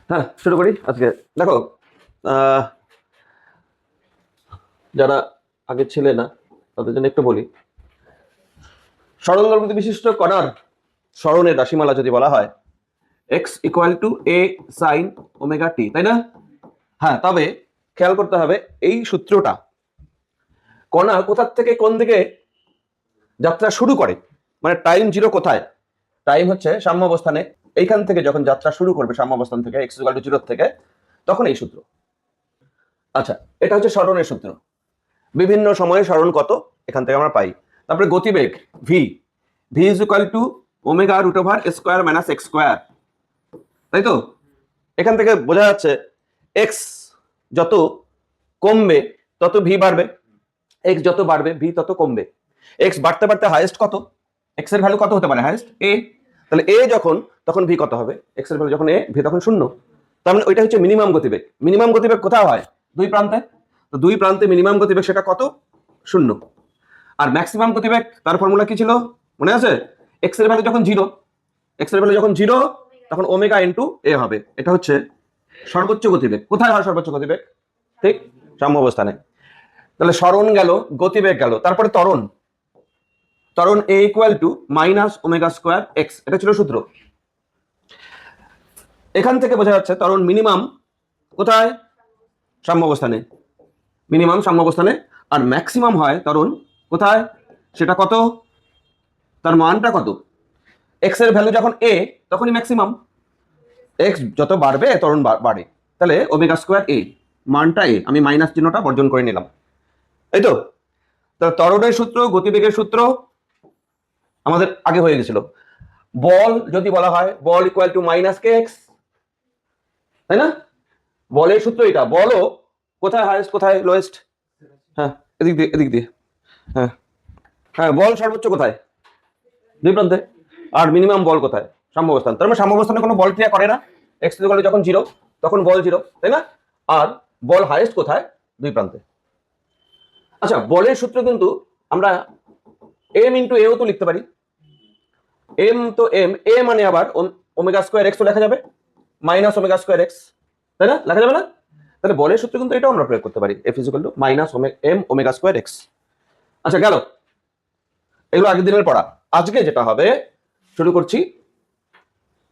হ্যাঁ, শুরু করি আজকে। দেখো, যারা আগে ছিলে না তাদের জন্য একটু বলি। সরল দৈর্ঘ্য বিশিষ্ট কণার সরণের রাশিমালা যদি বলা হয় x equal to a sine omega t, তাই না? হ্যাঁ, তবে খেয়াল করতে হবে এই সূত্রটা কণা কোথার থেকে কোন দিকে যাত্রা শুরু করে, মানে টাইম জিরো কোথায়, টাইম হচ্ছে সাম্যাবস্থানে, এইখান থেকে যখন যাত্রা শুরু করবে সাম্যাবস্থান থেকে এক্স ইকুয়াল টু জিরো থেকে, তখন এই সূত্র। আচ্ছা, এটা হচ্ছে সরণের সূত্র। বিভিন্ন সময়ে সরণ কত এখান থেকে আমরা পাই। তারপরে গতিবেগ v, v is equal to omega root over square minus x square, তাই তো? এখান থেকে বোঝা যাচ্ছে এক্স যত কমবে তত ভি বাড়বে, এক্স যত বাড়বে ভি তত কমবে। এক্স বাড়তে বাড়তে হাইয়েস্ট কত, এক্স এর ভ্যালু কত হতে পারে হাইয়েস্ট? এ। তাহলে এ যখন, তখন ভি কত হবে? এক্স এর ভ্যালু যখন এ, ভি তখন শূন্য। তার মানে ওইটা হচ্ছে মিনিমাম গতিবেগ। মিনিমাম গতিবেগ কোথায় হয়? দুই প্রান্তে। তো দুই প্রান্তে মিনিমাম গতিবেগ সেটা কত? শূন্য। আর ম্যাক্সিমাম গতিবেগ তার ফর্মুলা কি ছিল মনে আছে? এক্স এর ভ্যালু যখন জিরো, এক্স এর ভ্যালু যখন জিরো তখন ওমেগা ইন্টু এ হবে। এটা হচ্ছে সর্বোচ্চ গতিবেগ। কোথায় হয় সর্বোচ্চ গতিবেগ? ঠিক সাম্যাবস্থানে। তাহলে সরণ গেল, গতিবেগ গেল, তারপরে ত্বরণ। ত্বরণ a equal to minus omega square x, এটা ছিল সূত্র। এখান থেকে বোঝা যাচ্ছে ত্বরণ মিনিমাম কোথায়? সাম্যাবস্থানে। মিনিমাম সাম্যাবস্থানে। আর ম্যাক্সিমাম হয় ত্বরণ কোথায়? সেটা কত? তার মানটা কত? এক্স এর ভ্যালু যখন এ তখনই ম্যাক্সিমাম। এক্স যত বাড়বে ত্বরণ বাড়ে। তাহলে ওমেগা স্কোয়ার এ, মানটা এ, আমি মাইনাস চিহ্নটা বর্জন করে নিলাম, এই তো। তাহলে ত্বরণের সূত্র, গতিবেগের সূত্র আমাদের আগে হয়ে গেছিল। বল যদি বলা হয় বল equal to minus k x, তাই না? বলের সূত্র এটা। বলও কোথায় হাইয়েস্ট কোথায় লোয়েস্ট? হ্যাঁ, এদিক দিয়ে এদিক দিয়ে। হ্যাঁ হ্যাঁ, বল সর্বোচ্চ কোথায়? দুই প্রান্তে। আর মিনিমাম বল কোথায়? সাম্যাবস্থান। তার মানে সাম্যাবস্থানে কোনো বল ক্রিয়া করে না। এক্স ইকুয়াল যখন জিরো তখন বল জিরো, তাই না? আর বল হাইয়েস্ট কোথায়? দুই প্রান্তে। আচ্ছা, বলের সূত্র কিন্তু আমরা এম ইন্টু এও তো লিখতে পারি। এম তো এম, এ মানে আবার ওমেগা স্কোয়ার এক্স তো লেখা যাবে, মাইনাস ওমেগা স্কোয়ার এক্স, তাই না? লেখা যাবে না? তাহলে বলের সূত্র কিন্তু এটাও আমরা প্রয়োগ করতে পারি, f is equal to minus m omega square x. আচ্ছা, গেল। এগুলো আগের দিনের পড়া। আজকে যেটা হবে, শুরু করছি,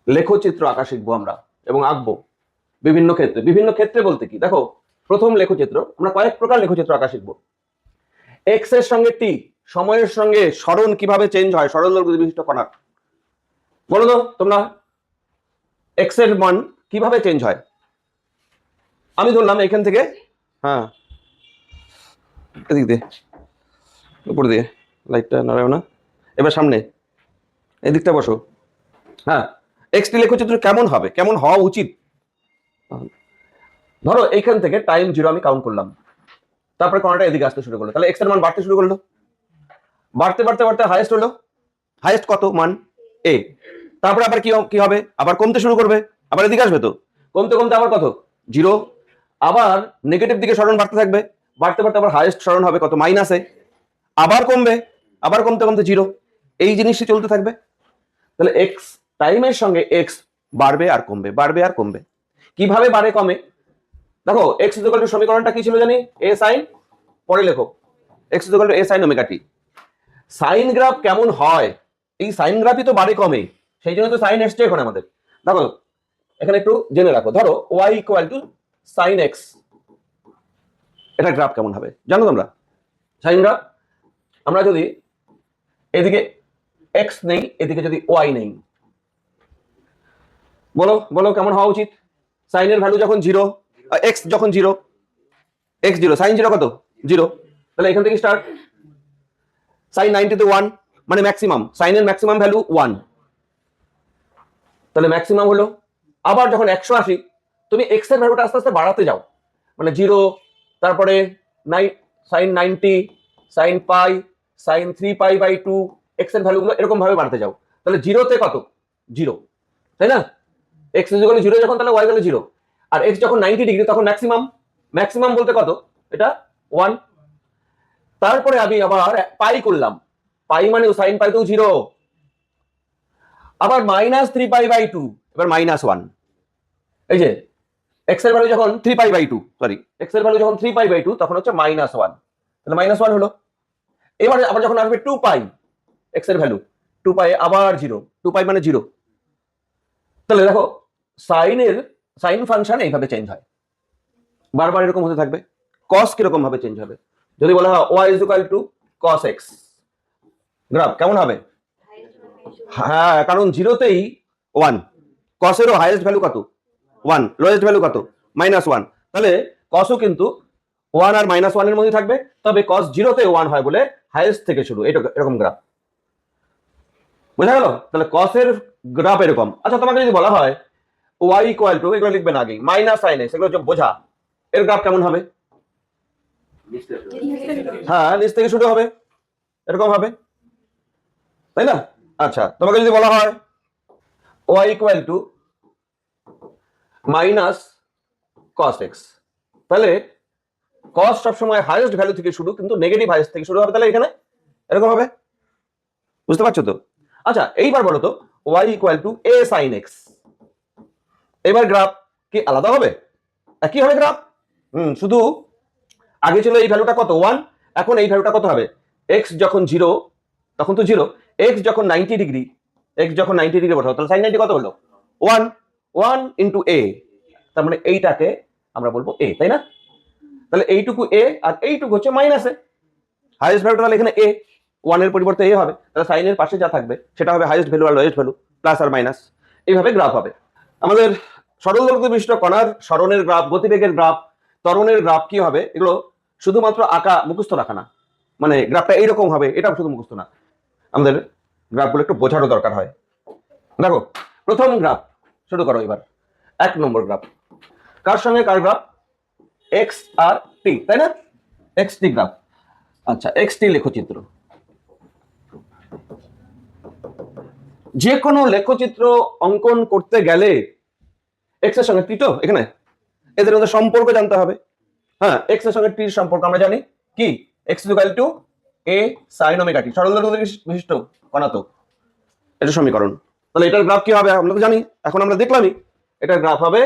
লেখচিত্র আঁকা শিখবো আমরা এবং আঁকবো বিভিন্ন ক্ষেত্রে। বিভিন্ন ক্ষেত্রে বলতে কি, দেখো, প্রথম লেখচিত্র, আমরা কয়েক প্রকার লেখচিত্র আঁকা শিখবো। এক্স এর সঙ্গে টি, সময়ের সঙ্গে সরণ কিভাবে চেঞ্জ হয় সরল দৈর্ঘ্য বিশিষ্ট কণার, বলো তো তোমরা। এক্স এর মান কিভাবে চেঞ্জ হয়? আমি ধরলাম এখান থেকে, হ্যাঁ, এদিক দিয়ে, উপর দিয়ে, লাইটটা নাড়াও না, এবার সামনে, এদিকটা বসো। হ্যাঁ, এক্স টি লেখচিত্র কেমন হবে, কেমন হওয়া উচিত? ধরো এইখান থেকে টাইম জিরো আমি কাউন্ট করলাম, তারপরে কণাটা এদিকে আসতে শুরু করলো, তাহলে এক্স এর মান বাড়তে শুরু করলো, বাড়তে বাড়তে বাড়তে হাইয়েস্ট হলো। হাইয়েস্ট কত মান? এ। তারপরে আবার কি হবে? আবার কমতে শুরু করবে, আবার এদিকে আসবে, তো কমতে কমতে আবার কত? জিরো। আবার নেগেটিভ দিকে সরণ বাড়তে থাকবে, বাড়তে বাড়তে আবার হাইয়েস্ট সরণ হবে কত? মাইনাসে। আবার কমবে, আবার কমতে কমতে জিরো। এই জিনিসটি চলতে থাকবে। তাহলে এক্স, টাইমের সঙ্গে এক্স বাড়বে আর কমবে, বাড়বে আর কমবে। কিভাবে বাড়ে কমে? দেখো, এক্স ইকুয়াল টু সমীকরণটা কি ছিল জানি? এ সাইন, পরে লেখো, x equal to a sine omega t. Sine graph কেমন হয়? এই সাইন গ্রাফই তো বাড়ে কমে, সেই জন্য তো সাইন এসছে এখন আমাদের। দেখো, এখানে একটু জেনে রাখো, ধরো y equal to sine x, এটা গ্রাফ কেমন হবে জানো তোমরা? সাইন গ্রাফ, আমরা যদি এদিকে এক্স নেই, এদিকে যদি ওয়াই নেই, বলো বলো কেমন হওয়া উচিত? সাইনের ভ্যালু যখন জিরো, এক্স যখন zero, x zero, sine zero কত? জিরো। তাহলে এখান থেকে স্টার্ট। সাইন 90 তে 1 মানে ম্যাক্সিমাম, সাইনের ম্যাক্সিমাম ভ্যালু 1, তাহলে ম্যাক্সিমাম হলো। আবার যখন 180, তুমি এক্স এর ভ্যালুটা আস্তে আস্তে বাড়াতে যাও, মানে জিরো, তারপরে সাইন 90, সাইন পাই, সাইন 3π/2, এক্স এর ভ্যালুগুলো এরকম ভাবে বাড়াতে যাও। তাহলে জিরোতে কত? জিরো, তাই না? X is equal two zero যখন, তাহলে ওয়াই ভ্যালু জিরো। আর এক্স যখন 90 ডিগ্রি তখন ম্যাক্সিমাম, ম্যাক্সিমাম বলতে কত? এটা 1। তারপরে আমি আবার পাই করলাম, পাই মানে সাইন পাই তো জিরো, আবার -3π/2, এবার -1, এই যে এক্স এর ভ্যালু যখন 3π/2, সরি, এক্স এর ভ্যালু যখন 3π/2 তখন হচ্ছে -1, তাহলে -1 হলো। এবারে আবার যখন আসবে 2π, এক্স এর ভ্যালু 2π আবার 0, 2π মানে 0। তাহলে দেখো সাইন ফাংশন এইভাবে চেঞ্জ হয়, বারবার এরকম হতে থাকবে। কস কিরকম ভাবে চেঞ্জ হবে, যদি বলা হয় y = cos x, গ্রাফ কেমন হবে? হ্যাঁ, কারণ জিরোতেই 1, কসেরও হাইয়েস্ট ভ্যালু কত? 1, লোয়েস্ট ভ্যালু কত? -1। তাহলে কসও কিন্তু 1 আর -1 এর মধ্যে থাকবে, তবে কস জিরোতে 1 হয় বলে হাইয়েস্ট থেকে শুরু, এরকম গ্রাফ। বোঝা গেল? তাহলে কসের গ্রাফ এরকম। আচ্ছা, তোমাকে যদি বলা হয় y = এগুলো লিখবেন আগে -sin x, এগুলো বোঝা, এর গ্রাফ কেমন হবে? হ্যাঁ, নিচ থেকে শুরু হবে, এরকম হবে, তাই না? আচ্ছা, তোমাকে যদি বলা হয় y = -cos x, তাহলে cos সবসময় হাইয়েস্ট ভ্যালু থেকে শুরু, কিন্তু নেগেটিভ হাইয়েস্ট থেকে শুরু হবে, তাহলে এখানে এরকম হবে। বুঝতে পারছো তো? আচ্ছা, এইবার বলো তো y = a sin x, এবার গ্রাফ কি আলাদা হবে? একই হবে গ্রাফ। শুধু আগে ছিল এই ভ্যালুটা কত? 1, এখন এই ভ্যালুটা কত হবে? x যখন 0 তখন তো 0, x যখন 90 ডিগ্রি, বসাও, তাহলে sin 90 কত হলো? 1, 1 × a, তার মানে এইটাকে আমরা বলবো a, তাই না? তাহলে এইটুকু a আর এইটুকু হচ্ছে মাইনাস a, হাইয়েস্ট ভ্যালুটা তাহলে এখানে a, 1 এর পরিবর্তে a হবে, তাহলে সাইনের পাশে যা থাকবে সেটা হবে হাইয়েস্ট ভ্যালু আর লোয়েস্ট ভ্যালু, প্লাস আর মাইনাস, এইভাবে গ্রাফ হবে। আমাদের সরল দৈর্ঘ্য বিশিষ্ট কণার সরণের গ্রাফ, গতিবেগের গ্রাফ, ত্বরণের গ্রাফ কি হবে, এগুলো শুধুমাত্র আঁকা মুখস্থ রাখা না, মানে গ্রাফটা এইরকম হবে এটা শুধু মুখস্থ না, আমাদের গ্রাফগুলো একটু বোঝারও দরকার হয়। দেখো, প্রথম গ্রাফ শুরু করো এবার। 1 নম্বর গ্রাফ, কার সঙ্গে কার গ্রাফ? এক্স আর টি, তাই না? এক্স টি গ্রাফ। আচ্ছা, এক্স টি লেখচিত্র, যে কোনো লেখচিত্র অঙ্কন করতে গেলে এক্স এর সঙ্গে টি, তো এখানে এদের মধ্যে সম্পর্ক জানতে হবে। হ্যাঁ, এক্স এর সঙ্গে টির সম্পর্ক আমরা জানি কি, x = a sin ωt, সরল দৈর্ঘ্য বিশিষ্ট কণা, তো এটা সমীকরণ। তাহলে এটার গ্রাফ কি হবে আমরা তো জানি, এখন আমরা দেখলামই, এটার গ্রাফ হবে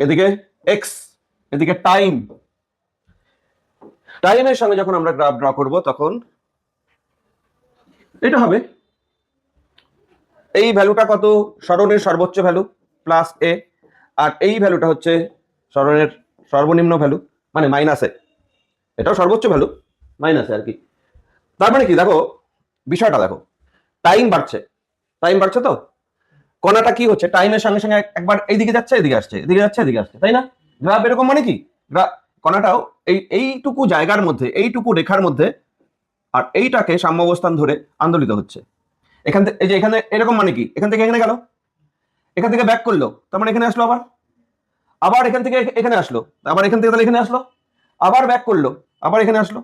এদিকে x, এদিকে টাইমের সঙ্গে যখন আমরা গ্রাফ ড্র করব তখন এটা হবে, এই ভ্যালুটা কত? সরণের সর্বোচ্চ ভ্যালু প্লাস a, আর এই ভ্যালুটা হচ্ছে সরণের সর্বনিম্ন ভ্যালু, মানে মাইনাস a, এটাও সর্বোচ্চ ভ্যালু, মাইনাস a আর কি। তার মানে কি, দেখো বিষয়টা দেখো, টাইম বাড়ছে তো, কণাটা কি হচ্ছে, টাইমের সঙ্গে সঙ্গে একবার এইদিকে যাচ্ছে, এদিকে আসছে, এদিকে যাচ্ছে, এদিকে আসছে, তাই না? গ্রাফ এরকম, মানে কি, কণাটাও এইটুকু জায়গার মধ্যে, এইটুকু রেখার মধ্যে, আর এইটাকে সাম্যাবস্থান ধরে আন্দোলিত হচ্ছে। এখান থেকে এই যে এখানে এরকম, মানে কি, এখান থেকে এখানে গেল, এখান থেকে ব্যাক করলো, তার মানে এখানে আসলো, আবার এখান থেকে এখানে আসলো, আবার এখান থেকে তাহলে এখানে আসলো, আবার ব্যাক করলো, আবার এখানে আসলো।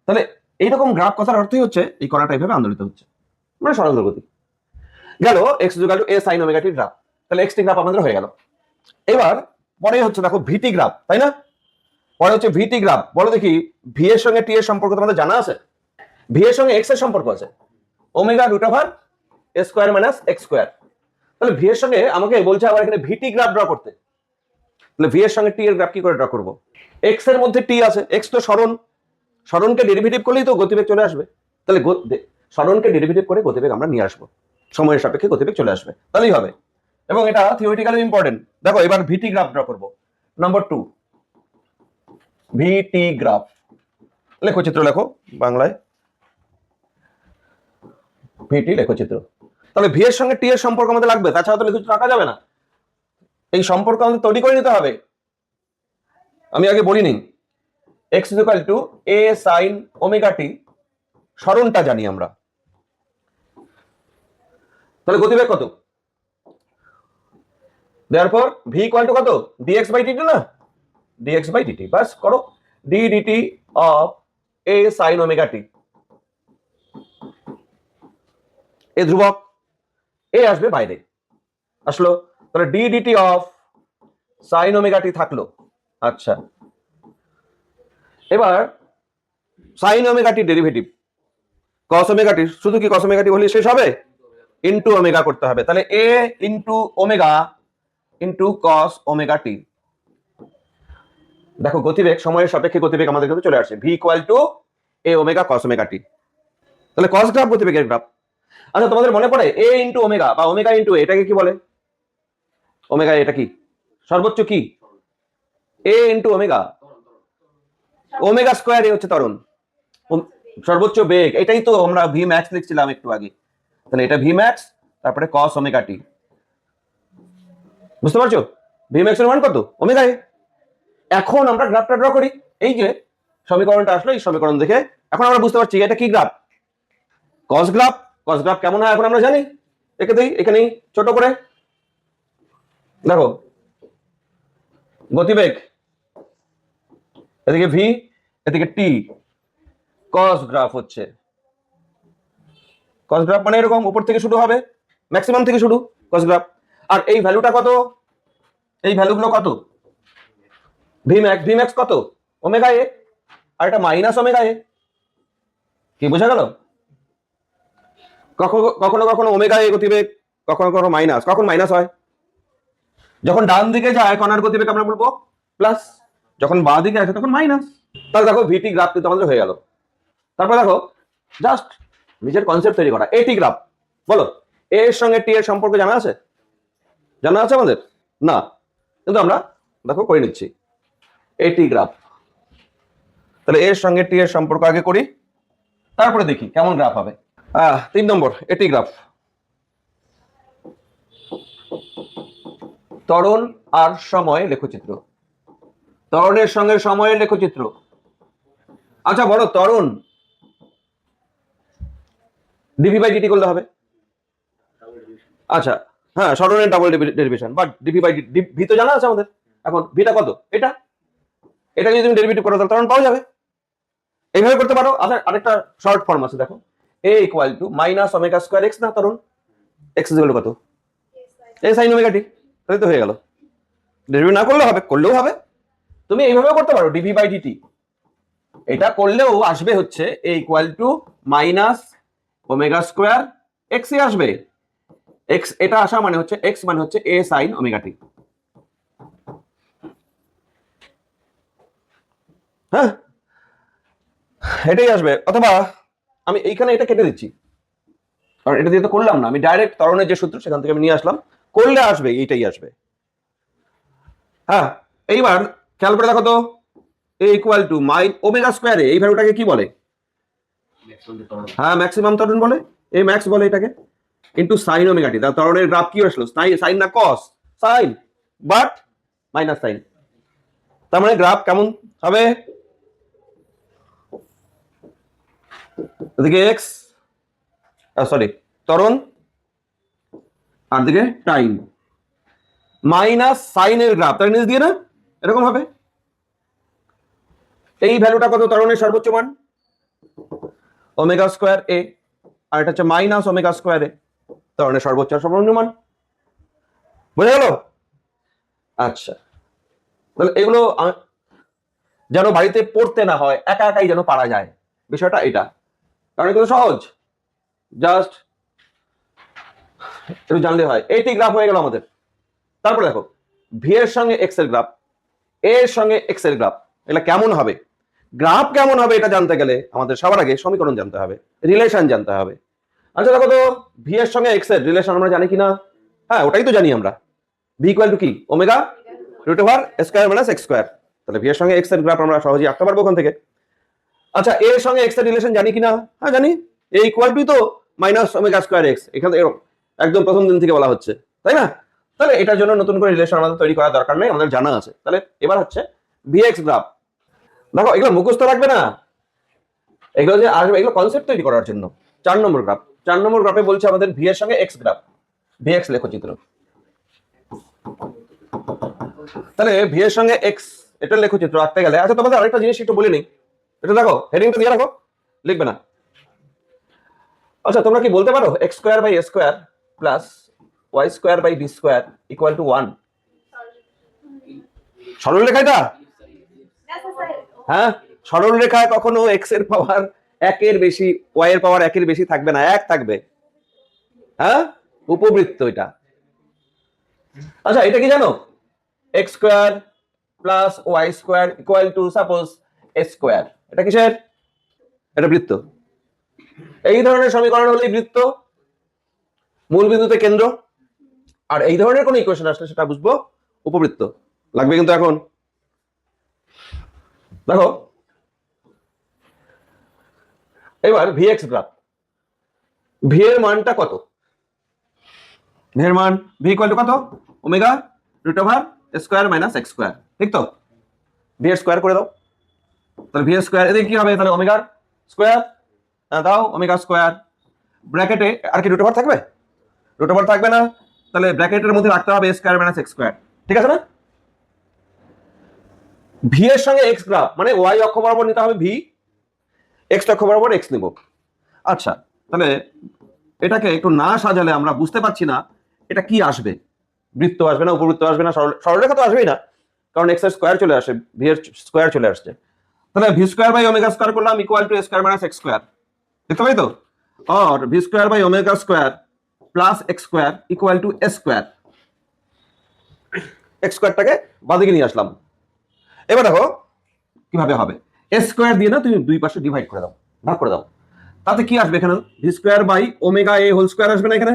তাহলে এইরকম গ্রাফ কথার অর্থই হচ্ছে এই কণাটা এইভাবে আন্দোলিত হচ্ছে, মানে সরল গতি। গেল x = a sin ωt graph, তাহলে x টি গ্রাফ আমাদের হয়ে গেল। এবার পরে হচ্ছে দেখো ভিটি গ্রাফ, তাই না? পরে হচ্ছে ভিটি গ্রাফ। বলো দেখি, ভি এর সঙ্গে টি এর সম্পর্ক তোমাদের জানা আছে? ভি এর সঙ্গে x এর সম্পর্ক আছে ω√a² - x²। তাহলে ভি এর সঙ্গে আমাকে বলছে আবার এখানে ভিটি গ্রাফ ড্র করতে, তাহলে ভি এর সঙ্গে টি এর গ্রাফ কি করে ড্র করব? x এর মধ্যে টি আছে, x তো সরণকে ডেরিভেটিভ করলেই তো গতিবেগ চলে আসবে, তাহলে সরণকে ডেরিভেটিভ করে গতিবেগ আমরা নিয়ে আসবো, সময়ের সাপেক্ষে গতিবেগ চলে আসবে, তাহলেই হবে। এবং এটা থিওরিটিক্যালি ইম্পর্টেন্ট। দেখো এবার ভিটি গ্রাফ ড্র করব। নাম্বার 2, ভিটি গ্রাফ, লেখচিত্র লেখো বাংলায়, ভিটি লেখচিত্র। তাহলে ভি এর সঙ্গে টি এর সম্পর্ক আমাদের লাগবে, তাছাড়া তো লেখচিত্র আঁকা যাবে না, এই সম্পর্ক আমাদের তৈরি করে নিতে হবে। আমি আগে বলিনি, x = a sin ωt, সরণটা জানি আমরা, তাহলে গতিবেগ কত? therefore v = কত? dx/dt, না dx/dt, বাস করো, d dt of a sin ωt, এ ধ্রুবক, এ আসবে বাইরে, আসলো, তাহলে d dt of sin ωt থাকলো। আচ্ছা, এবার sin ωt derivative cos ωt, শুধু কি cos ωt বলি শেষ হবে? ইন্টু ওমেগা করতে হবে, তাহলে a into omega into cos omega t. দেখো গতিবেগ, সময়ের সাপেক্ষে গতিবেগ আমাদের কাছে চলে আসছে, v equal to a omega cos omega t. তাহলে কস গ্রাফ গতিবেগের গ্রাফ। আচ্ছা তোমাদের মনে পড়ে এ ইন্টু ওমেগা বা ওমেগা ইন্টু এটাকে কি বলে? ওমেগা এটা কি সর্বোচ্চ কি? A into omega, omega square a হচ্ছে ত্বরণ, সর্বোচ্চ বেগ। এটাই তো আমরা ভি ম্যাক্স লিখছিলাম একটু আগে, তাহলে এটা ভি ম্যাক্স তারপরে কস ওমেগা টি। বুঝতে পারছো? ভি ম্যাক্স এর মান কত? ওমেগা এ। এখন আমরা গ্রাফটা ড্র করি, এই যে সমীকরণটা আসলো, এই সমীকরণ দেখে এখন আমরা বুঝতে পারছি এটা কি গ্রাফ, কস গ্রাফ। কস গ্রাফ কেমন হয় এখন আমরা জানি, একে দিই এখানেই ছোট করে। দেখো গতিবেগ এদিকে ভি, এদিকে টি, কস গ্রাফ হচ্ছে। কস গ্রাফ মানে এরকম উপর থেকে শুরু হবে, ম্যাক্সিমাম থেকে শুরু কস গ্রাফ। আর এই ভ্যালুটা কত? এই ভ্যালুগুলো কত? ভি ম্যাক্স কত? ওমেগা এ, আর এটা মাইনাস ওমেগা এ। কি বোঝা গেল? কখনো কখনো কখনো ওমেগা এ গতিবেগ, কখনো কখনো মাইনাস। কখন মাইনাস হয়? যখন ডান দিকে যায় কণার গতিবেগ আমরা বলবো প্লাস, যখন বাঁ দিকে আসে তখন মাইনাস। তাহলে দেখো ভিটি গ্রাফ কিন্তু আমাদের হয়ে গেল। তারপর দেখো জাস্ট নিজের কনসেপ্ট তৈরি করা, এটি গ্রাফ। বলো এর সঙ্গে টি এর সম্পর্ক জানা আছে? জানা আছে আমাদের? না, কিন্তু আমরা দেখো করে নিচ্ছি এটি গ্রাফ। তাহলে এর সঙ্গে টি এর সম্পর্ক আগে করি, তারপরে দেখি কেমন গ্রাফ হবে। 3 নম্বর এটি গ্রাফ, ত্বরণ আর সময় লেখচিত্র। ত্বরণের সঙ্গে সময়ের লেখচিত্র। আচ্ছা বলো ত্বরণ ডিভি বাই ডিটি করলে হবে। আচ্ছা হ্যাঁ, সরণের double derivation, but d v by v তো জানা আছে আমাদের। এখন ভিটা কত? এটা এটা যদি তুমি ডেরিভেটিভ করো তাহলে ত্বরণ পাওয়া যাবে। এইভাবে করতে পারো। আচ্ছা আরেকটা শর্ট ফর্ম আছে, দেখো a equal to minus omega square x, না ত্বরণ এক্স ইকুয়াল টু কত? A sine omega t. তাহলে তো হয়ে গেল। ডেরিভেটিভ না করলেও হবে, করলেও হবে। তুমি এইভাবেও করতে পারো ডিভি বাই ডিটি, এটা করলেও আসবে হচ্ছে a equal to minus omega square x এ আসবে। এক্স এটা আসা মানে হচ্ছে এক্স মানে হচ্ছে এ সাইন ওমেগা টি। হ্যাঁ এটাই আসবে। অথবা আমি এইখানে এটা কেটে দিচ্ছি, কারণ এটা দিয়ে তো করলাম না, আমি ডাইরেক্ট ত্বরণের যে সূত্র সেখান থেকে আমি নিয়ে আসলাম, করলে আসবে এইটাই আসবে। হ্যাঁ এইবার খেয়াল করে দেখো তো, এ ইকুয়াল টু মাই ওমেগা স্কোয়ারে এই ভ্যালুটাকে কি বলে? হ্যাঁ ম্যাক্সিমাম ত্বরণ বলে, এই ম্যাক্স বলে এটাকে, ইন্টু সাইন ওমেগা টি। তার ত্বরণের গ্রাফ কি আসলো? সাইন না cos? Sine, but minus sine. তার মানে গ্রাফ কেমন হবে? এদিকে এক্স, সরি ত্বরণ, আর দিকে টাইম, মাইনাস সাইনের গ্রাফ, তার নিচ দিয়ে না এরকম হবে। এই ভ্যালুটা কত? ত্বরণের সর্বোচ্চ মান ওমেগা স্কোয়ার এ, আর এটা হচ্ছে মাইনাস ওমেগা স্কোয়ার এ, ত্বরণের সর্বোচ্চ আর সর্বনিম্ন মান। বুঝা গেল? আচ্ছা তাহলে এগুলো যেন বাড়িতে পড়তে না হয়, একা একাই যেন পারা যায়, বিষয়টা এটা। কারণ এগুলো সহজ, জাস্ট একটু জানলে হয়। এইটি গ্রাফ হয়ে গেল আমাদের। তারপরে দেখো ভি এর সঙ্গে এক্স এর গ্রাফ, এর সঙ্গে এক্স এর গ্রাফ, এটা কেমন হবে? গ্রাফ কেমন হবে এটা জানতে গেলে আমাদের সবার আগে সমীকরণ জানতে হবে, রিলেশন জানতে হবে। আচ্ছা দেখো তো ভি এর সঙ্গে এক্স এর রিলেশন আমরা জানি কিনা? হ্যাঁ ওটাই তো জানি আমরা, ভি ইকুয়াল টু কি? Omega root over square minus x square. তাহলে ভি এর সঙ্গে এক্স এর গ্রাফ আমরা সহজেই আঁকতে পারবো ওখান থেকে। আচ্ছা এর সঙ্গে এক্স এর রিলেশন জানি কিনা? হ্যাঁ জানি, এ ইকুয়াল টু তো মাইনাস ওমেগা স্কয়ার এক্স, এখানে একদম প্রথম দিন থেকে বলা হচ্ছে, তাই না? তাহলে এটার জন্য নতুন করে রিলেশন আমাদের তৈরি করার দরকার নেই, আমাদের জানা আছে। তাহলে এবার হচ্ছে ভি এক্স গ্রাফ। দেখো এগুলো মুখস্থ রাখবে না, এগুলো যে আসবে এগুলো কনসেপ্ট তৈরি করার জন্য। 4 নম্বর গ্রাফ, 4 নম্বর গ্রাফে বলছে আমাদের ভি এর সঙ্গে এক্স গ্রাফ, ভি এক্স লেখচিত্র। তাহলে ভি এর সঙ্গে এক্স এটা লেখচিত্র আঁকতে গেলে, আচ্ছা তোমাদের আরেকটা জিনিস একটু বলে নেই, এটা দেখো হেডিংটা দিয়ে রাখো, লিখবে না। আচ্ছা তোমরা কি বলতে পারো x square by a square plus y square by b square equal to 1? সরল রেখা এটা? হ্যাঁ সরল রেখায় কখনো এক্স এর পাওয়ার 1 এর বেশি, ওয়াই এর পাওয়ার 1 এর বেশি থাকবে না, 1 থাকবে। হ্যাঁ, উপবৃত্ত এটা। আচ্ছা, এটা কি জানো? X square plus y square equal to suppose a square. এটা কিসের? এটা বৃত্ত। এই ধরনের সমীকরণ হলেই বৃত্ত, মূল বিন্দুতে কেন্দ্র। আর এই ধরনের কোন ইকুয়েশন আসলে সেটা বুঝবো উপবৃত্ত লাগবে। কিন্তু এখন দেখো, এবার ভি এক্স গ্রাফ। ভি এর মানটা কত? ভি এর মান ভি ইকুয়াল টু কত? Omega root over square minus x square, ঠিক তো? ভি এর স্কোয়ার করে দাও, তাহলে ভি এর স্কোয়ার এদিকে কি হবে? তাহলে ওমেগার স্কোয়ার দাও, ওমেগা স্কোয়ার ব্র্যাকেটে আর কি রুট ওভার থাকবে? রুট ওভার থাকবে না, তাহলে ব্র্যাকেটের মধ্যে রাখতে হবে স্কোয়ার মাইনাস এক্স স্কোয়ার, ঠিক আছে না? ভি এর সঙ্গে এক্স গ্রাফ মানে ওয়াই অক্ষ বরাবর নিতে হবে ভি, এক্স অক্ষ বরাবর এক্স নিব। আচ্ছা, তাহলে এটাকে একটু না সাজালে আমরা বুঝতে পারছি না এটা কি আসবে। বৃত্ত আসবে না, উপবৃত্ত আসবে না, সরলরেখা তো আসবেই না, কারণ এক্স এর স্কোয়ার চলে আসে, ভি এর স্কোয়ার চলে আসছে। তাহলে v square by omega square করলাম equal to square minus x square, দেখতে পাই তো? और v square by omega square plus x square equal to s square. X স্কোয়ারটাকে বাদিকে নিয়ে আসলাম। এবার দেখো কিভাবে হবে। এস স্কোয়ার দিয়ে না তুমি দুই পাশে ডিভাইড করে দাও, ভাগ করে দাও, তাতে কি আসবে? এখানে v square by omega a whole square আসবে না এখানে,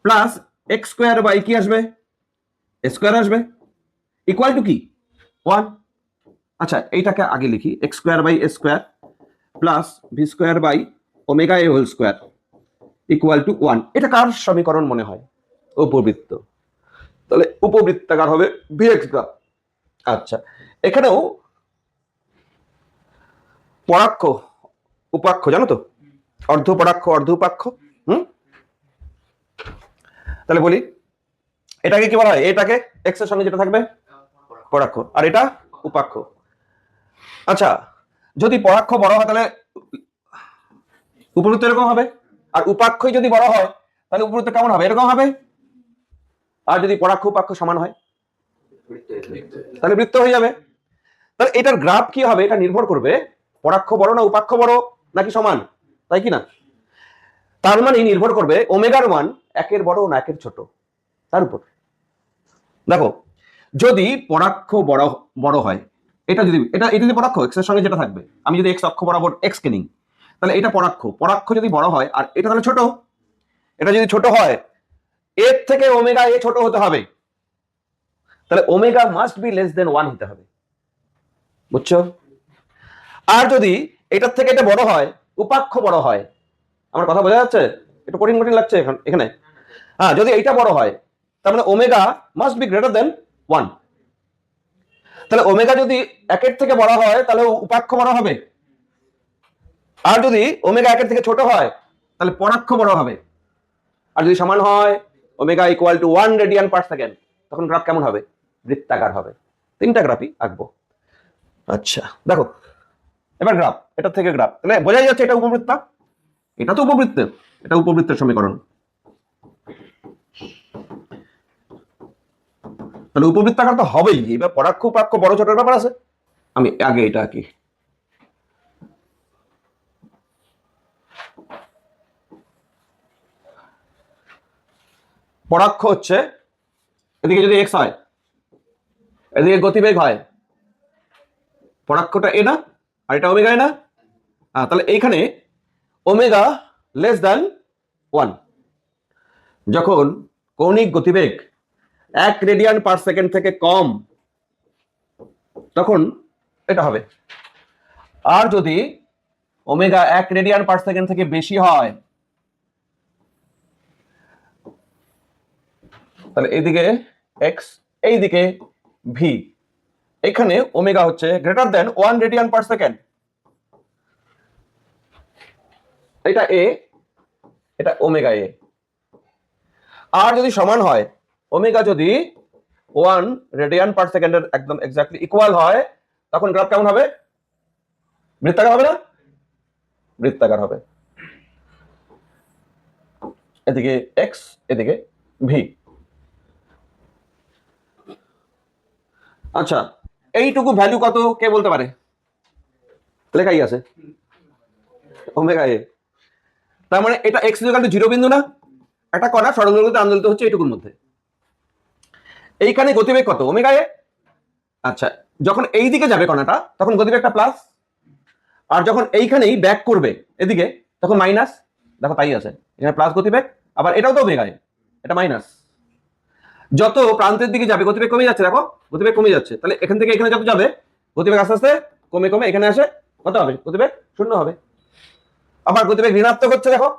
প্লাস এক্স স্কোয়ার বাই কি আসবে? এ স্কোয়ার আসবে, ইকুয়াল টু কি? 1। আচ্ছা, এইটাকে আগে লিখি, x square by a square plus v square by omega a whole square equal to 1। এটা কার সমীকরণ মনে হয়? উপবৃত্ত। তাহলে উপবৃত্তাকার হবে ভি এক্স গ্রাফ। আচ্ছা, এখানেও পরাক্ষ উপাক্ষ জানো তো, অর্ধ পরাক্ষ অর্ধ উপাক্ষ। তাহলে বলি এটাকে কি বলা হয়? এটাকে এক্স এর সঙ্গে যেটা থাকবে পরাক্ষ, আর এটা উপাক্ষ। আচ্ছা, যদি পরাক্ষ বড় হয় তাহলে উপবৃত্ত এরকম হবে, আর উপাক্ষই যদি বড় হয় তাহলে উপবৃত্ত কেমন হবে? এরকম হবে। আর যদি পরাক্ষ উপাক্ষ সমান হয় তাহলে বৃত্ত হয়ে যাবে। তাহলে এটার গ্রাফ কি হবে? এটা নির্ভর করবে পরাক্ষ বড় না উপাক্ষ বড় নাকি সমান, তাই কি না? তার মানে নির্ভর করবে ওমেগার মান একের বড় না একের ছোট তার উপর। দেখো, যদি পরাক্ষ বড় বড় হয়, এটা যদি এটা যদি পরাক্ষ এক্স এর সঙ্গে যেটা থাকবে, আমি যদি এক্স অক্ষ বরাবর এক্স কে নিই, তাহলে এটা পরাক্ষ। পরাক্ষ যদি বড় হয় আর এটা তাহলে ছোট, এটা যদি ছোট হয় এর থেকে ওমেগা এ ছোট হতে হবে, তাহলে omega must be less than 1 হতে হবে, বুঝছো? আর যদি এটার থেকে এটা বড় হয়, উপাক্ষ বড় হয়, আমার কথা বোঝা যাচ্ছে? একটু কঠিন কঠিন লাগছে এখানে। হ্যাঁ, যদি এইটা বড় হয় তার মানে omega must be greater than 1। তাহলে ওমেগা যদি একের থেকে বড় হয় তাহলে উপাক্ষ বড় হবে, আর যদি ওমেগা একের থেকে ছোট হয় তাহলে পরাক্ষ বড় হবে। আর যদি সমান হয় omega equal to 1 radian per second, তখন গ্রাফ কেমন হবে? বৃত্তাকার হবে। তিনটা গ্রাফই আঁকবো। আচ্ছা দেখো, এবার গ্রাফ, এটা থেকে গ্রাফ, তাহলে বোঝাই যাচ্ছে এটা উপবৃত্ত, এটা তো উপবৃত্ত, এটা উপবৃত্তের সমীকরণ। তাহলে উপবৃত্তাকার তো হবেই। এবার পরাক্ষ উপাক্ষ বড় ছোটের ব্যাপার আছে। আমি আগে এটা আঁকি। পরাক্ষ হচ্ছে এদিকে যদি এক্স হয়, এদিকে গতিবেগ হয়, পরাক্ষটা এ না, আর এটা ওমেগা এ না। তাহলে এইখানে ওমেগা লেস দ্যান 1, যখন কৌণিক গতিবেগ 1 রেডিয়ান পার সেকেন্ড থেকে কম, তখন এটা হবে। আর যদি ওমেগা 1 রেডিয়ান পার সেকেন্ড থেকে বেশি হয়, তাহলে এইদিকে এক্স, এইদিকে ভি, এখানে ওমেগা হচ্ছে greater than 1 radian per second. এটা এ, এটা ওমেগা এ। আর যদি সমান হয়, ওমেগা যদি 1 রেডিয়ান পার সেকেন্ডের একদম এক্স্যাক্টলি ইকুয়াল হয়, তখন গ্রাফ কেমন হবে? বৃত্তাকার হবে না? বৃত্তাকার হবে। এদিকে এক্স, এদিকে ভি। আচ্ছা, এইটুকু ভ্যালু কত কে বলতে পারে? লেখাই আছে ওমেগা এ। তার মানে এটা x ইকুয়াল টু 0 বিন্দু না? একটা কণা সরলরেখাতে আন্দোলিত হচ্ছে এইটুকুর মধ্যে। এইখানে গতিবেগ কত? ওমেগা এ। আচ্ছা, যখন এই দিকে যাবে কণাটা তখন গতিবেগটা প্লাস, আর যখন এইখানেই ব্যাক করবে এদিকে তখন মাইনাস। দেখো তাই আছে, এখানে প্লাস গতিবেগ, আবার এটাও তো ওমেগা এ, এটা মাইনাস। যত প্রান্তের দিকে যাবে গতিবেগ কমে যাচ্ছে, দেখো গতিবেগ কমে যাচ্ছে, তাহলে এখান থেকে এখানে যত যাবে গতিবেগ আস্তে আস্তে কমে কমে এখানে আসে কত হবে? গতিবেগ শূন্য হবে। আবার গতিবেগ ঋণাত্মক হচ্ছে, দেখো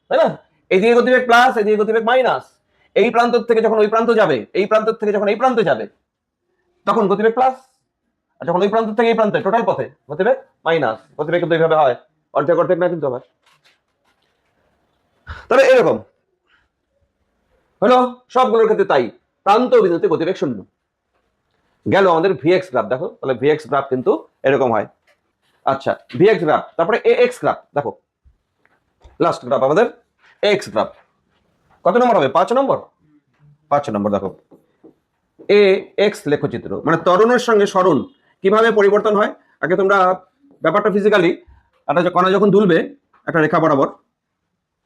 তাই না? এইদিকে গতিবেগ প্লাস, এইদিকে গতিবেগ মাইনাস। এই প্রান্ত থেকে যখন ওই প্রান্ত যাবে, এই প্রান্ত থেকে যখন এই প্রান্তে যাবে তখন গতিবেগ প্লাস, আর যখন ওই প্রান্ত থেকে এই প্রান্তে টোটাল পথে গতিবেগ মাইনাস। গতিবেগ কিন্তু এইভাবে হয়, অর্ধেক অর্ধেক না কিন্তু আবার। তাহলে এরকম হলো সবগুলোর ক্ষেত্রে তাই, প্রান্ত বিন্দুতে গতিবেগ শূন্য। গেল আমাদের ভিএক্স গ্রাফ, দেখো তাহলে ভিএক্স গ্রাফ কিন্তু এরকম হয়। আচ্ছা, ভিএক্স গ্রাফ, তারপরে এ এক্স গ্রাফ, দেখো লাস্ট গ্রাফ আমাদের এক্স গ্রাফ। কত নম্বর হবে? 5 নম্বর। 5 নম্বর। দেখো এ এক্স লেখচিত্র, মানে ত্বরণের সঙ্গে সরণ কিভাবে পরিবর্তন হয়। আগে তোমরা ব্যাপারটা ফিজিক্যালি, একটা কণা যখন দুলবে একটা রেখা বরাবর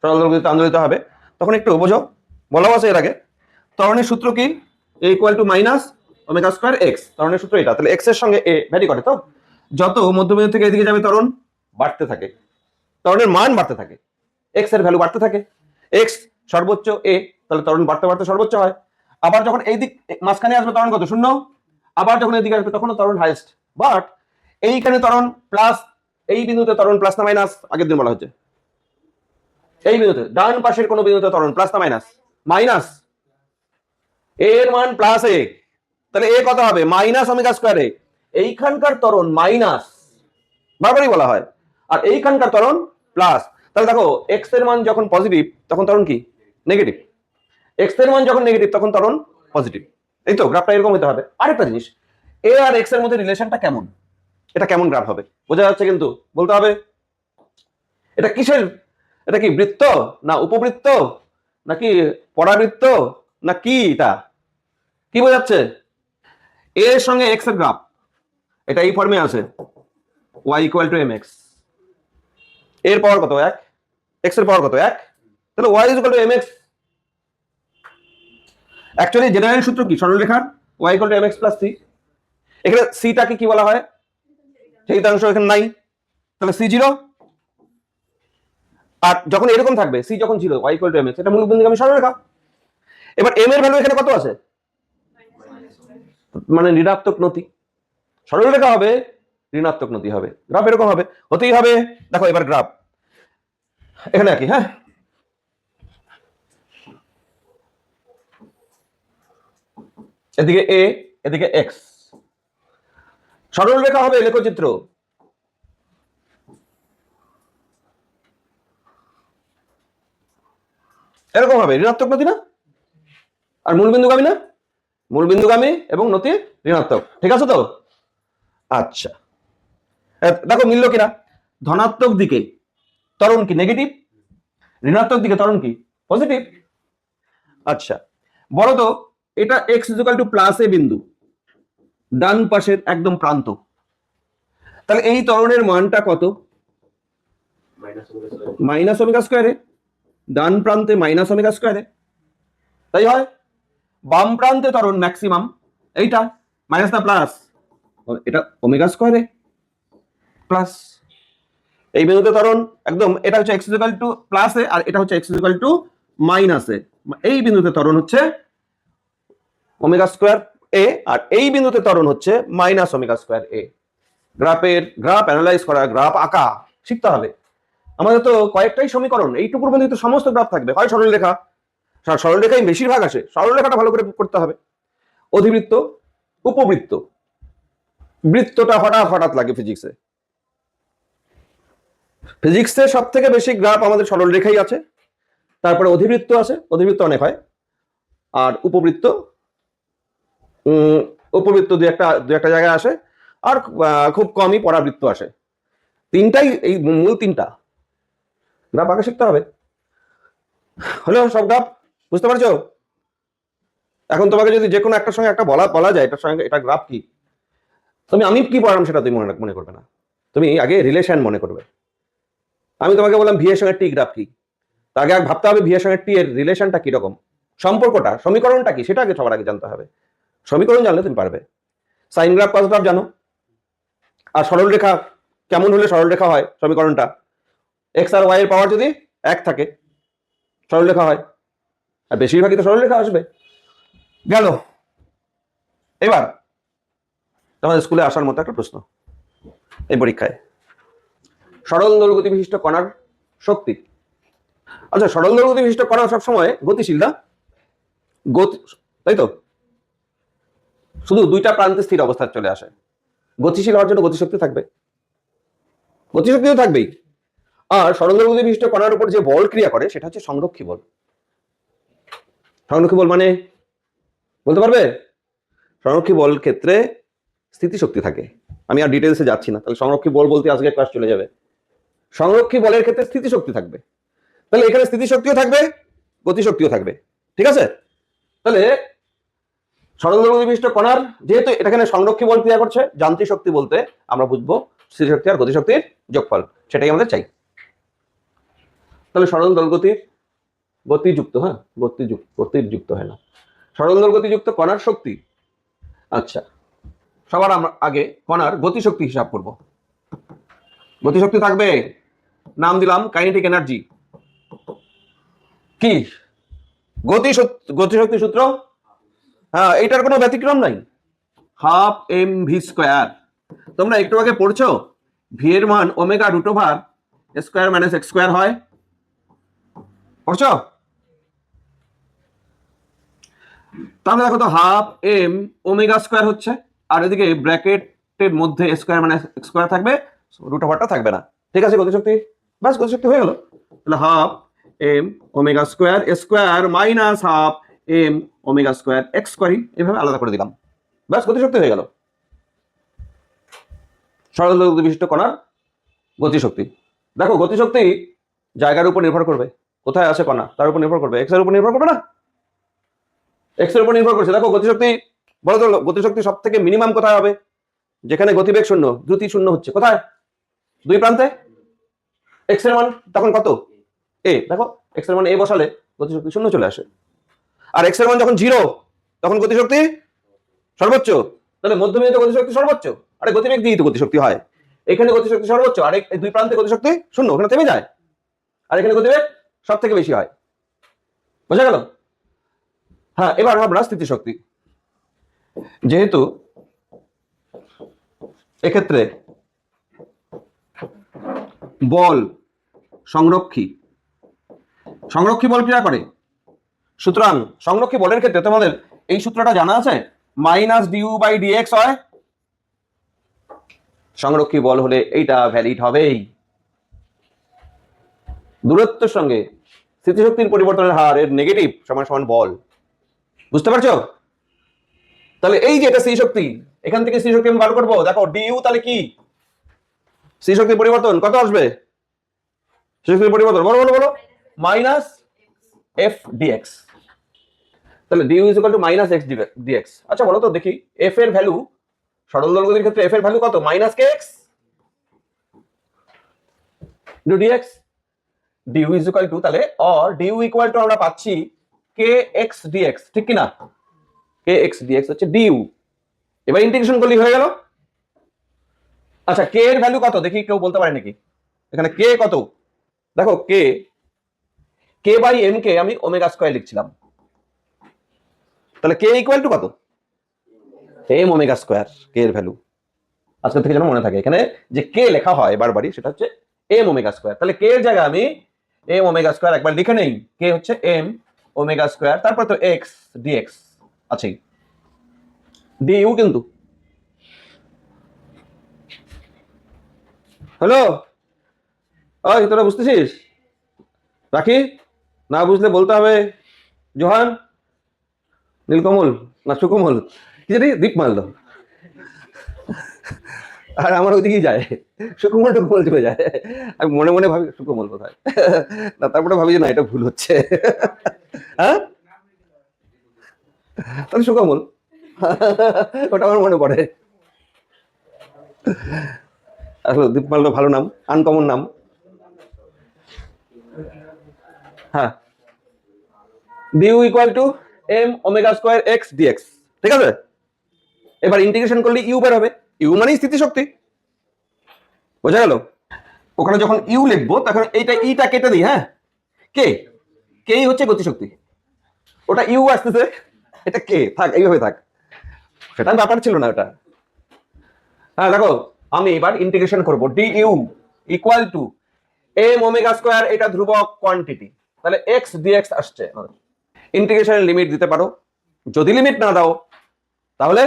সরলরেখাতে আন্দোলিত হবে, তখন একটু বোঝো, বলা আছে এর আগে। ত্বরণের সূত্র কি? A equal to minus omega square x. ত্বরণের সূত্র এটা। তাহলে এক্স এর সঙ্গে এ ভ্যারি করে, তো যত মধ্যবিন্দু থেকে এদিকে যাবে ত্বরণ বাড়তে থাকে, ত্বরণের মান বাড়তে থাকে, এক্স এর ভ্যালু বাড়তে থাকে। এক্স সর্বোচ্চ এ, তাহলে ত্বরণ বাড়তে বাড়তে সর্বোচ্চ হয়। আবার যখন এই দিক মাঝখানে আসবে ত্বরণ কত? শূন্য। আবার যখন এদিকে আসবে তখন ত্বরণ হাইয়েস্ট। বাট এইখানে ত্বরণ প্লাস, এই বিন্দুতে ত্বরণ প্লাস না মাইনাস? আগের দিন বলা হচ্ছে এই বিন্দুতে ডান পাশের কোন বিন্দুতে ত্বরণ প্লাস না মাইনাস? মাইনাস। এর মান প্লাস এ, তাহলে এ কত হবে? মাইনাস ওমেগা স্কয়ার এ। এইখানকার ত্বরণ মাইনাস, বারবারই বলা হয়, আর এইখানকার ত্বরণ প্লাস। তাহলে দেখো এক্স এর মান যখন পজিটিভ তখন ত্বরণ কি? নেগেটিভ। এক্স এর মান যখন নেগেটিভ তখন ত্বরণ পজিটিভ। এই তো গ্রাফটা এরকম হতে হবে। আরেকটা জিনিস, এ আর এক্স এর মধ্যে রিলেশনটা কেমন, এটা কেমন গ্রাফ হবে বোঝা যাচ্ছে, কিন্তু বলতে হবে এটা কিসের, এটা কি বৃত্ত না উপবৃত্ত নাকি পরাবৃত্ত না কি, এটা কি বোঝাচ্ছে? এ এর সঙ্গে এক্স এর গ্রাফ এটা এই ফর্মে আছে, y ইকুয়াল টু mx। এর পাওয়ার কত? 1, x এর পাওয়ার কত? 1, তাহলে y equal to mx। Actually general সূত্র কি সরলরেখার? y equal to mx plus c। এখানে c টাকে কি বলা হয়? ছেদিতাংশ এখানে নাই, তাহলে c 0। আর যখন এরকম থাকবে c যখন 0, y ইকুয়াল টু mx, এটা মূলবিন্দুগামী সরলরেখা। এবার m এর ভ্যালু এখানে কত আছে? মানে ঋণাত্মক নতি। সরলরেখা হবে, ঋণাত্মক নতি হবে, গ্রাফ এরকম হবে, হতেই হবে। দেখো এবার গ্রাফ এখানে একই, হ্যাঁ এদিকে এ এদিকে এক্স, সরলরেখা হবে লেখচিত্র। এরকম হবে, ঋণাত্মক নতি না? আর মূলবিন্দুগামী না? মূলবিন্দুগামী এবং নতি ঋণাত্মক, ঠিক আছে তো? আচ্ছা দেখো মিললো কিনা? ধনাত্মক দিকে ত্বরণ কি? নেগেটিভ। ঋণাত্মক দিকে ত্বরণ কি? পজিটিভ। আচ্ছা বলো তো, এটা এক্স ইকুয়াল টু প্লাস এ বিন্দু, ডান পাশের একদম প্রান্ত, তাহলে এই ত্বরণের মানটা কত? Minus omega স্কয়ারে। ডান প্রান্তে মাইনাস ওমেগা স্কয়ারে, তাই হয়। বাম প্রান্তে ত্বরণ ম্যাক্সিমাম, এইটা মাইনাস না প্লাস? এটা ওমেগা স্কয়ারে প্লাস। এই বিন্দুতে ত্বরণ একদম, এটা হচ্ছে এক্স ইকুয়াল টু প্লাস এ, আর এটা হচ্ছে এক্স ইকুয়াল টু মাইনাস এ। এই বিন্দুতে ত্বরণ হচ্ছে ওমেগা স্কয়ার এ, আর এই বিন্দুতে ত্বরণ হচ্ছে মাইনাস ওমেগা স্কয়ার এ। গ্রাফ অ্যানালাইজ করা, গ্রাফ আঁকা শিখতে হবে। আমাদের তো কয়েকটাই সমীকরণ, এইটুকুর মধ্যে তো সমস্ত গ্রাফ থাকবে, হয় সরলরেখা, সরলরেখাই বেশিরভাগ আসে, সরলরেখাটা ভালো করে করতে হবে। অধিবৃত্ত, উপবৃত্ত, বৃত্তটা হঠাৎ হঠাৎ লাগে ফিজিক্সে। ফিজিক্সে সব থেকে বেশি গ্রাফ আমাদের সরলরেখাই আছে, তারপরে অধিবৃত্ত আছে, অধিবৃত্ত অনেক হয়, আর উপবৃত্ত, উপবৃত্ত দু একটা জায়গায় আসে, আর খুব কমই পরাবৃত্ত আসে। তিনটাই, এই মূল তিনটা গ্রাফ আগে শিখতে হবে। হলো সব গ্রাফ বুঝতে পারছো? এখন তোমাকে যদি যে কোনো একটার সঙ্গে একটা বলা যায় এটার সঙ্গে এটা গ্রাফ কি, আমি কি পড়ালাম সেটা তুমি মনে করবে না, তুমি আগে রিলেশন মনে করবে। আমি তোমাকে বললাম ভি এর সঙ্গে টি গ্রাফ কি, তার আগে ভাবতে হবে ভি এর সঙ্গে টি এর রিলেশনটা কিরকম, সম্পর্কটা, সমীকরণটা কি, সেটা আগে সবার আগে জানতে হবে। সমীকরণ জানলে তুমি পারবে। সাইন গ্রাফ কস গ্রাফ জানো, আর সরল রেখা কেমন হলে সরল রেখা হয়, সমীকরণটা এক্স আর ওয়াই এর পাওয়ার যদি 1 থাকে সরল রেখা হয়, আর বেশিরভাগই তো সরল রেখা আসবে। গেল। এবার তোমাদের স্কুলে আসার মতো একটা প্রশ্ন এই পরীক্ষায়, সরল দৈর্ঘ্য বিশিষ্ট কণার শক্তি। আচ্ছা, সরল দৈর্ঘ্য বিশিষ্ট কণা সবসময় গতিশীল না, তাই তো, শুধু দুইটা প্রান্তে স্থির অবস্থায় চলে আসে। গতিশীল হওয়ার জন্য গতিশক্তি থাকবে, গতিশক্তি তো থাকবেই। আর সরল দৈর্ঘ্য বিশিষ্ট কণার উপর যে বল ক্রিয়া করে সেটা হচ্ছে সংরক্ষী বল। সংরক্ষী বল মানে বলতে পারবে? সংরক্ষী বল ক্ষেত্রে স্থিতিশক্তি থাকে। আমি আর ডিটেলসে যাচ্ছি না, তাহলে সংরক্ষী বল বলতে আজকে ক্লাস চলে যাবে। সংরক্ষী বলের ক্ষেত্রে স্থিতিশক্তি থাকবে, তাহলে এখানে স্থিতিশক্তিও থাকবে, গতিশক্তিও থাকবে। ঠিক আছে, তাহলে সরল দৈর্ঘ্য বিশিষ্ট কণার যেহেতু এখানে সংরক্ষী বল ক্রিয়া করছে, যান্ত্রিক শক্তি বলতে আমরা বুঝবো স্থিতিশক্তি আর গতিশক্তির যোগফল, সেটাই আমাদের চাই। তাহলে সরল দৈর্ঘ্যের গতিযুক্ত, হ্যাঁ গতিযুক্ত হয় না, সরল দৈর্ঘ্যযুক্ত কণার শক্তি। আচ্ছা, সবার আমরা আগে কণার গতিশক্তি হিসাব করব। গতিশক্তি থাকবে, নাম দিলাম কাইনেটিক এনার্জি। কি গতিশক্তি সূত্র? হ্যাঁ, এইটার কোনো ব্যতিক্রম নাই, হাফ এম ভি স্কোয়ার। তোমরা একটু আগে পড়ছো ভি এর মান omega root over square minus x square হয়, পড়ছো? তাহলে দেখো তো হাফ এম ওমেগা স্কোয়ার হচ্ছে, আর এদিকে ব্র্যাকেটের মধ্যে স্কোয়ার মানে এক্স স্কোয়ার থাকবে, রুট ওভারটা থাকবে না। ঠিক আছে, গতিশক্তি, বাস গতিশক্তি হয়ে গেল। তাহলে half m omega square minus half m omega square x স্কোয়ারই এভাবে আলাদা করে দিলাম, বাস গতিশক্তি হয়ে গেল। সরল দৈর্ঘ্য বিশিষ্ট কণার গতিশক্তি। দেখো গতিশক্তি জায়গার উপর নির্ভর করবে, কোথায় আছে কণা তার উপর নির্ভর করবে, এক্স এর উপর নির্ভর করবে না, এক্স এর উপর নির্ভর করছে। দেখো গতিশক্তি, বলো তো গতিশক্তি সব থেকে মিনিমাম কোথায় হবে? যেখানে গতিবেগ শূন্য, দ্রুতি শূন্য হচ্ছে, কোথায়? দুই প্রান্তে। এক্স এর মান তখন কত? এ। দেখো এক্স এর মান এ বসালে গতিশক্তি শূন্য চলে আসে, আর এক্স এর মান যখন 0 তখন গতিশক্তি সর্বোচ্চ। তাহলে মধ্যবিন্দুতে গতিশক্তি সর্বোচ্চ, আরে গতিবেগ দিয়েই তো গতিশক্তি হয়। এখানে গতিশক্তি সর্বোচ্চ, আর এই দুই প্রান্তে গতিশক্তি শূন্য, ওখানে থেমে যায়, আর এখানে গতিবেগ সব থেকে বেশি হয়। বোঝা গেল? হ্যাঁ, এবার আমরা স্থিতিশক্তি। যেহেতু এক্ষেত্রে বল সংরক্ষী বল ক্রিয়া করে, সুতরাং সংরক্ষী বলের ক্ষেত্রে তোমাদের এই সূত্রটা জানা আছে, মাইনাস ডিউ বাই ডিএক্স হয়। সংরক্ষী বল হলে এইটা ভ্যালিড হবেই। দূরত্বের সঙ্গে স্থিতিশক্তির পরিবর্তনের হার এর নেগেটিভ সমান সমান বল। বুঝতে পারছো? তাহলে এই যে এটা স্থিতিশক্তি, এখান থেকে স্থিতিশক্তি আমি বার করবো। দেখো ডিউ তাহলে কি, স্থিতিশক্তির পরিবর্তন কত আসবে? স্থিতিশক্তির পরিবর্তন বলো বলো বলো, মাইনাস এফ ডিএক্স। তাহলে du is equal to minus x dx. আচ্ছা বলো তো দেখি, এফ এর ভ্যালু সরল দৈর্ঘ্যের ক্ষেত্রে এফ এর ভ্যালু কত? Minus k x into dx. Du is equal to, তাহলে অর ডিউ ইকুয়াল টু আমরা পাচ্ছি কে এক্স ডিএক্স, ঠিক কি না? কে এক্স ডিএক্স হচ্ছে ডিউ। এবার ইন্টিগ্রেশন করলেই হয়ে গেল। আচ্ছা, কে এর ভ্যালু কত দেখি, কেউ বলতে পারে নাকি? এখানে কে কত? দেখো কে বাই এম কে আমি ওমেগা স্কয়ার লিখছিলাম, তাহলে কে ইকুয়াল টু কত? M omega square. কে এর ভ্যালু আজকে থেকে যেন মনে থাকে, এখানে যে কে লেখা হয় বারবারই সেটা হচ্ছে এম ওমেগা স্কয়ার। তাহলে কে এর জায়গায় আমি এম ওমেগা স্কয়ার একবার লিখে নেই, কে হচ্ছে এম ওমেগা স্কয়ার, তারপর তো এক্স ডিএক্স আছেই, ডিইউ কিন্তু। হ্যালো, ওই তোরা বুঝতেছিস? রাখি, না বুঝলে বলতে হবে। জোহান, নীলকমল না সুকমল, কি জানি দীপ মারলো, আর আমার ওইদিকেই যায়, সুকমল টুকমল চলে যায়। আমি মনে মনে ভাবি সুকমল কোথায়, না তারপরে ভাবি যে না এটা ভুল হচ্ছে। হ্যাঁ, তাহলে সুকমল, ওটা আমার মনে পড়ে। আসলে দীপ মাল্য ভালো নাম, আনকমন নাম। হ্যাঁ, du equal to m omega square x dx, ঠিক আছে? এবার ইন্টিগ্রেশন করলে ইউ বের হবে, ইউ মানেই স্থিতিশক্তি, বোঝা গেল? ওখানে যখন ইউ লিখবো তখন এইটা ইটা কেটে দিই, হ্যাঁ, কে কেই হচ্ছে গতিশক্তি, ওটা ইউ আসতেছে, এটা কে, থাক এইভাবে থাক, সেটা ব্যাপার ছিল না ওটা। হ্যাঁ দেখো, আমি এবার ইন্টিগ্রেশন করব, d u equal to m omega square, এটা ধ্রুবক কোয়ান্টিটি, তাহলে এক্স ডিএক্স আসছে। ইন্টিগ্রেশনের লিমিট দিতে পারো, যদি লিমিট না দাও তাহলে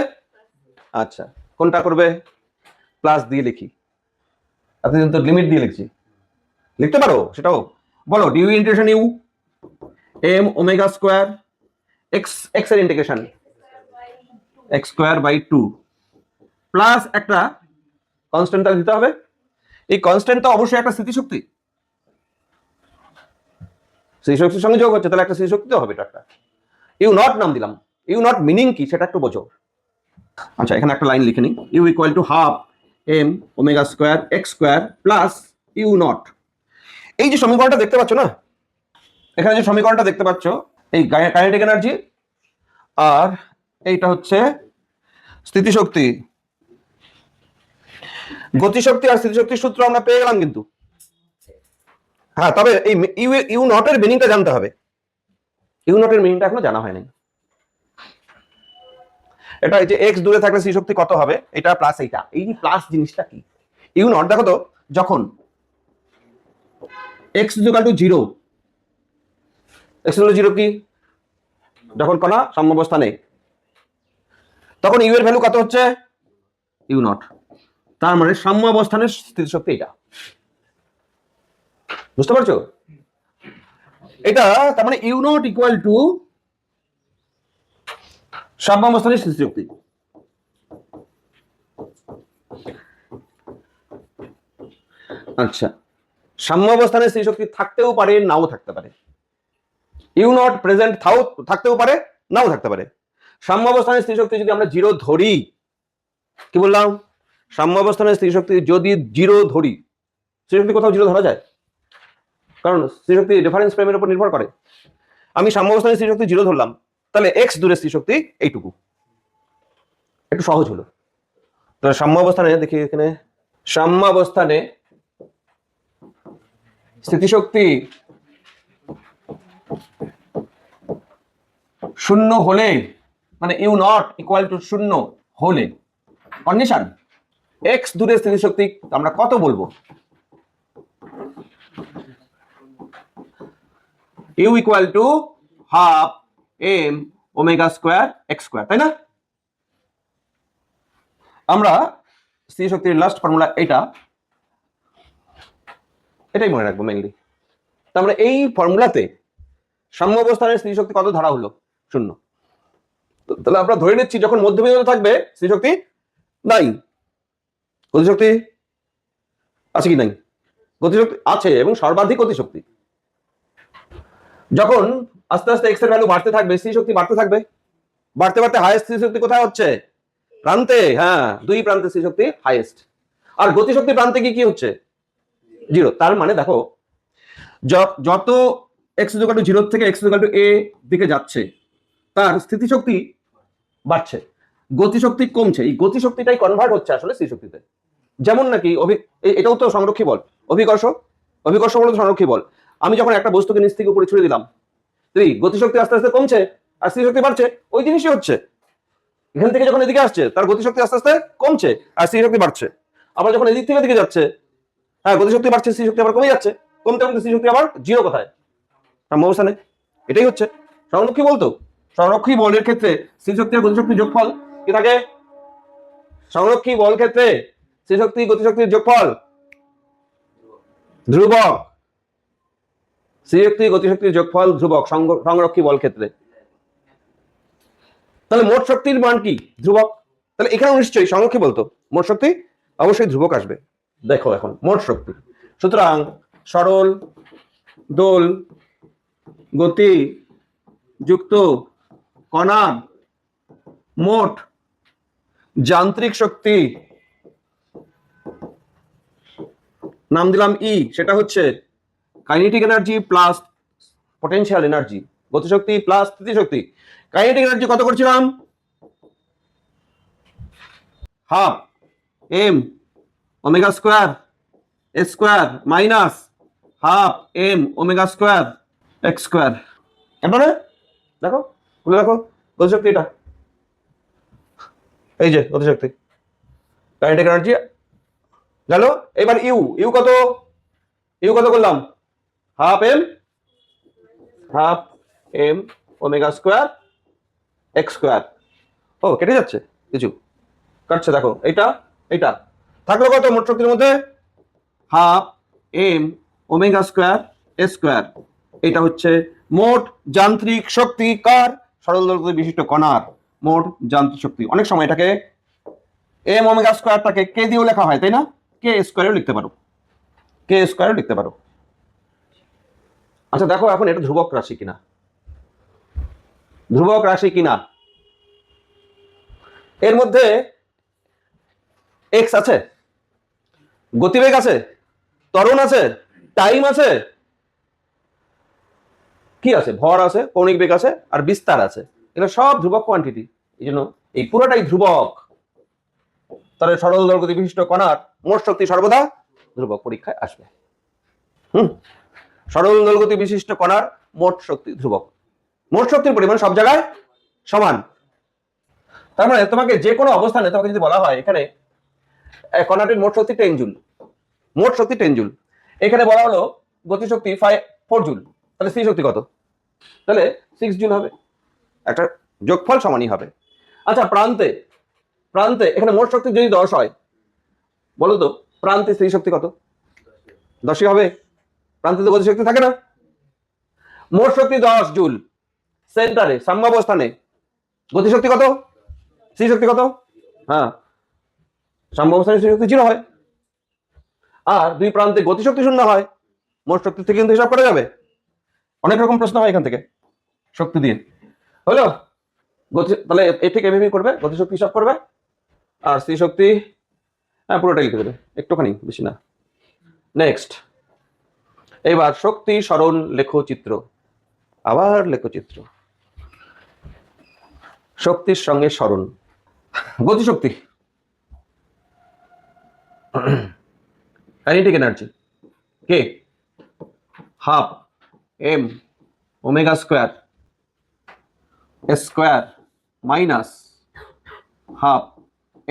আচ্ছা কোনটা করবে, প্লাস দিয়ে লিখি, এতদিন তো লিমিট দিয়ে লিখছি, লিখতে পারো সেটাও বলো, d u integration u m omega square x, x এর integration x square by 2 plus একটা কনস্ট্যান্টটা দিতে হবে, এই কনস্ট্যান্টটা অবশ্যই একটা স্থিতিশক্তি, স্থিতিশক্তির সঙ্গে যোগ হচ্ছে, তাহলে একটা স্থিতিশক্তি তো হবে, এটা একটা ইউ নট নাম দিলাম, ইউ নট মিনিং কি সেটা একটু বোঝো। আচ্ছা এখানে একটা লাইন লিখে নিই, u equal to half m omega square x square plus u naught. এই যে সমীকরণটা দেখতে পাচ্ছ না, এখানে যে সমীকরণটা দেখতে পাচ্ছ, এই কাইনেটিক এনার্জি আর এইটা হচ্ছে স্থিতিশক্তি, গতিশক্তি আর স্থিতিশক্তির সূত্র আমরা পেয়ে গেলাম কিন্তু। হ্যাঁ তবে এই ইউ নট এর মিনিংটা জানতে হবে, ইউ নট এর মিনিংটা এখনো জানা হয়নি। এটা এই যে এক্স দূরে থাকলে স্থিতিশক্তি কত হবে, এটা প্লাস এইটা, এই যে প্লাস জিনিসটা কি, ইউ নট দেখো তো, যখন x equal two 0, x equal two 0 কি, যখন কণা সাম্যাবস্থানে, তখন ইউ এর ভ্যালু কত হচ্ছে, ইউ নট, তার মানে সাম্যাবস্থানের স্থিতিশক্তি এটা, বুঝতে পারছো? এটা তার মানে ইউ নট ইকুয়াল টু সাম্যাবস্থানের স্থিতিশক্তি। আচ্ছা, সাম্যাবস্থানের স্থিতিশক্তি থাকতেও পারে নাও থাকতে পারে, ইউ নট প্রেজেন্ট থাকতেও পারে নাও থাকতে পারে। সাম্যাবস্থানের স্থিতিশক্তি যদি আমরা 0 ধরি, কি বললাম, সাম্যাবস্থানের স্থিতিশক্তি যদি 0 ধরি, স্থিতিশক্তি কোথাও 0 ধরা যায়, কারণ স্থিতিশক্তি রেফারেন্স ফ্রেমের উপর নির্ভর করে। আমি সাম্যাবস্থানের স্থিতিশক্তি 0 ধরলাম, তাহলে এক্স দূরের স্থিতিশক্তি এইটুকু, একটু সহজ হলো। তাহলে সাম্যাবস্থানে দেখি, এখানে সাম্যাবস্থানে স্থিতিশক্তি 0 হলে, মানে ইউ নট ইকুয়াল টু 0 হলে, কন্ডিশন এক্স দূরের স্থিতিশক্তি আমরা কত বলবো, u equal to half m omega square x square, তাই না? আমরা স্থিতিশক্তির লাস্ট ফর্মুলা এটাই মনে রাখবো মেইনলি। তারপরে এই ফর্মুলাতে সাম্যাবস্থানের স্থিতিশক্তি কত ধরা হলো, 0। তাহলে আমরা ধরে নিচ্ছি যখন মধ্যবিন্দুতে থাকবে স্থিতিশক্তি নাই, গতিশক্তি আছে কি নাই, গতিশক্তি আছে এবং সর্বাধিক গতিশক্তি। যখন আস্তে আস্তে এক্স এর ভ্যালু বাড়তে থাকবে, স্থিতিশক্তি বাড়তে থাকবে, বাড়তে বাড়তে হাইয়েস্ট স্থিতিশক্তি কোথায় হচ্ছে, প্রান্তে, হ্যাঁ 2 প্রান্তে স্থিতিশক্তি হাইয়েস্ট, আর গতিশক্তি প্রান্তে কি হচ্ছে, 0। তার মানে দেখো, যত এক্স ইকুয়াল টু 0 থেকে এক্স ইকুয়াল টু a দিকে যাচ্ছে, তার স্থিতিশক্তি বাড়ছে, গতিশক্তি কমছে, এই গতিশক্তিটাই কনভার্ট হচ্ছে আসলে স্থিতিশক্তিতে। যেমন নাকি এটাও তো সংরক্ষী বল, অভিকর্ষ বল তো সংরক্ষী বল। আমি যখন একটা বস্তুকে নিচ থেকে উপরে ছুড়ে দিলাম, গতিশক্তি আস্তে আস্তে কমছে আর স্থিতিশক্তি বাড়ছে, ওই জিনিসই হচ্ছে। এখান থেকে যখন এদিকে আসছে তার গতিশক্তি আস্তে আস্তে কমছে আর স্থিতিশক্তি বাড়ছে, আবার যখন এদিক থেকে এদিকে যাচ্ছে, হ্যাঁ গতিশক্তি বাড়ছে, স্থিতিশক্তি আবার কমে যাচ্ছে, কমতে কমতে স্থিতিশক্তি আবার 0 কোথায়, সাম্যাবস্থানে। এটাই হচ্ছে সংরক্ষী বল। তো সংরক্ষী বলের ক্ষেত্রে স্থিতিশক্তি আর গতিশক্তির যোগফল কি থাকে, সংরক্ষী বল ক্ষেত্রে স্থিতিশক্তি গতিশক্তির যোগফল ধ্রুবক, স্থিতিশক্তি গতিশক্তির যোগফল ধ্রুবক সংরক্ষী বল ক্ষেত্রে। তাহলে মোট শক্তির মান কি, ধ্রুবক। তাহলে এখানেও নিশ্চয়ই সংরক্ষী বলতো মোট শক্তি অবশ্যই ধ্রুবক আসবে। দেখো এখন মোট শক্তি, সুতরাং সরল দোল গতি যুক্ত কণার মোট যান্ত্রিক শক্তি, নাম দিলাম ই, সেটা হচ্ছে kinetic energy plus potential energy, গতিশক্তি প্লাস স্থিতিশক্তি। কাইনেটিক এনার্জি কত করছিলাম? Half m omega square square minus half m omega square x square. এরপরে দেখো, খুলে দেখো গতিশক্তি, এটা এই যে গতিশক্তি, কাইনেটিক এনার্জি গেল। এবার ইউ, ইউ কত? ইউ কত করলাম? Half m omega square x square. ও কেটে যাচ্ছে, কিছু কাটছে, দেখো এইটা এইটা থাকলো কত মোট শক্তির মধ্যে? Half m omega square square. এটা হচ্ছে মোট যান্ত্রিক শক্তি কার? সরল দৈর্ঘ্য বিশিষ্ট কণার মোট যান্ত্রিক শক্তি। অনেক সময় এটাকে এম ওমেগা স্কোয়ারটাকে কে দিয়েও লেখা হয়, তাই না? কে স্কোয়ারেও লিখতে পারো, কে স্কোয়ারেও লিখতে পারো। আচ্ছা দেখো এখন এটা ধ্রুবক রাশি কিনা, ধ্রুবক রাশি কিনা। এর মধ্যে এক্স আছে, গতিবেগ আছে, ত্বরণ আছে, টাইম আছে, কি আছে? ভর আছে, কৌণিক বেগ আছে, আর বিস্তার আছে। এগুলো সব ধ্রুবক কোয়ান্টিটি, এই জন্য এই পুরোটাই ধ্রুবক। তাহলে সরল দৈর্ঘ্য বিশিষ্ট কণার মোট শক্তি সর্বদা ধ্রুবক, পরীক্ষায় আসবে। সরল দৈর্ঘ্য বিশিষ্ট কণার মোট শক্তি ধ্রুবক, মোট শক্তির পরিমাণ সব জায়গায় সমান। তার মানে তোমাকে যে কোনো অবস্থানে তোমাকে যদি বলা হয় এখানে কণাটির মোট শক্তি 10 জুল, মোট শক্তি 10 জুল, এখানে বলা হলো গতিশক্তি 4 জুল, তাহলে স্থির শক্তি কত? তাহলে 6 জুল হবে, একটা যোগফল সমানই হবে। আচ্ছা প্রান্তে, প্রান্তে এখানে মোট শক্তি যদি 10 হয়, বলো তো প্রান্তে স্থির শক্তি কত? 10ই হবে, প্রান্তে তো গতিশক্তি থাকে না। মোট শক্তি 10 জুল, সেন্টারে সাম্যাবস্থানে গতিশক্তি কত? স্থির শক্তি কত? হ্যাঁ, সাম্যাবস্থানে স্থির শক্তি 0 হয়। আর দুই প্রান্তে গতিশক্তি 0 হয়, মোট শক্তি থেকে কিন্তু হিসাব করা যাবে। অনেক রকম প্রশ্ন হয় এখান থেকে শক্তি দিয়ে। হলো গতি, তাহলে এ ঠিক এভাবেই করবে, গতিশক্তি হিসাব করবে আর স্থির শক্তি পুরোটাই লিখে দেবে, একটুখানি, বেশি না। নেক্সট, এবার শক্তি সরণ লেখচিত্র, আবার লেখচিত্র। শক্তির সঙ্গে সরণ, গতিশক্তি, কাইনেটিক এনার্জি কে? Half m omega square square minus half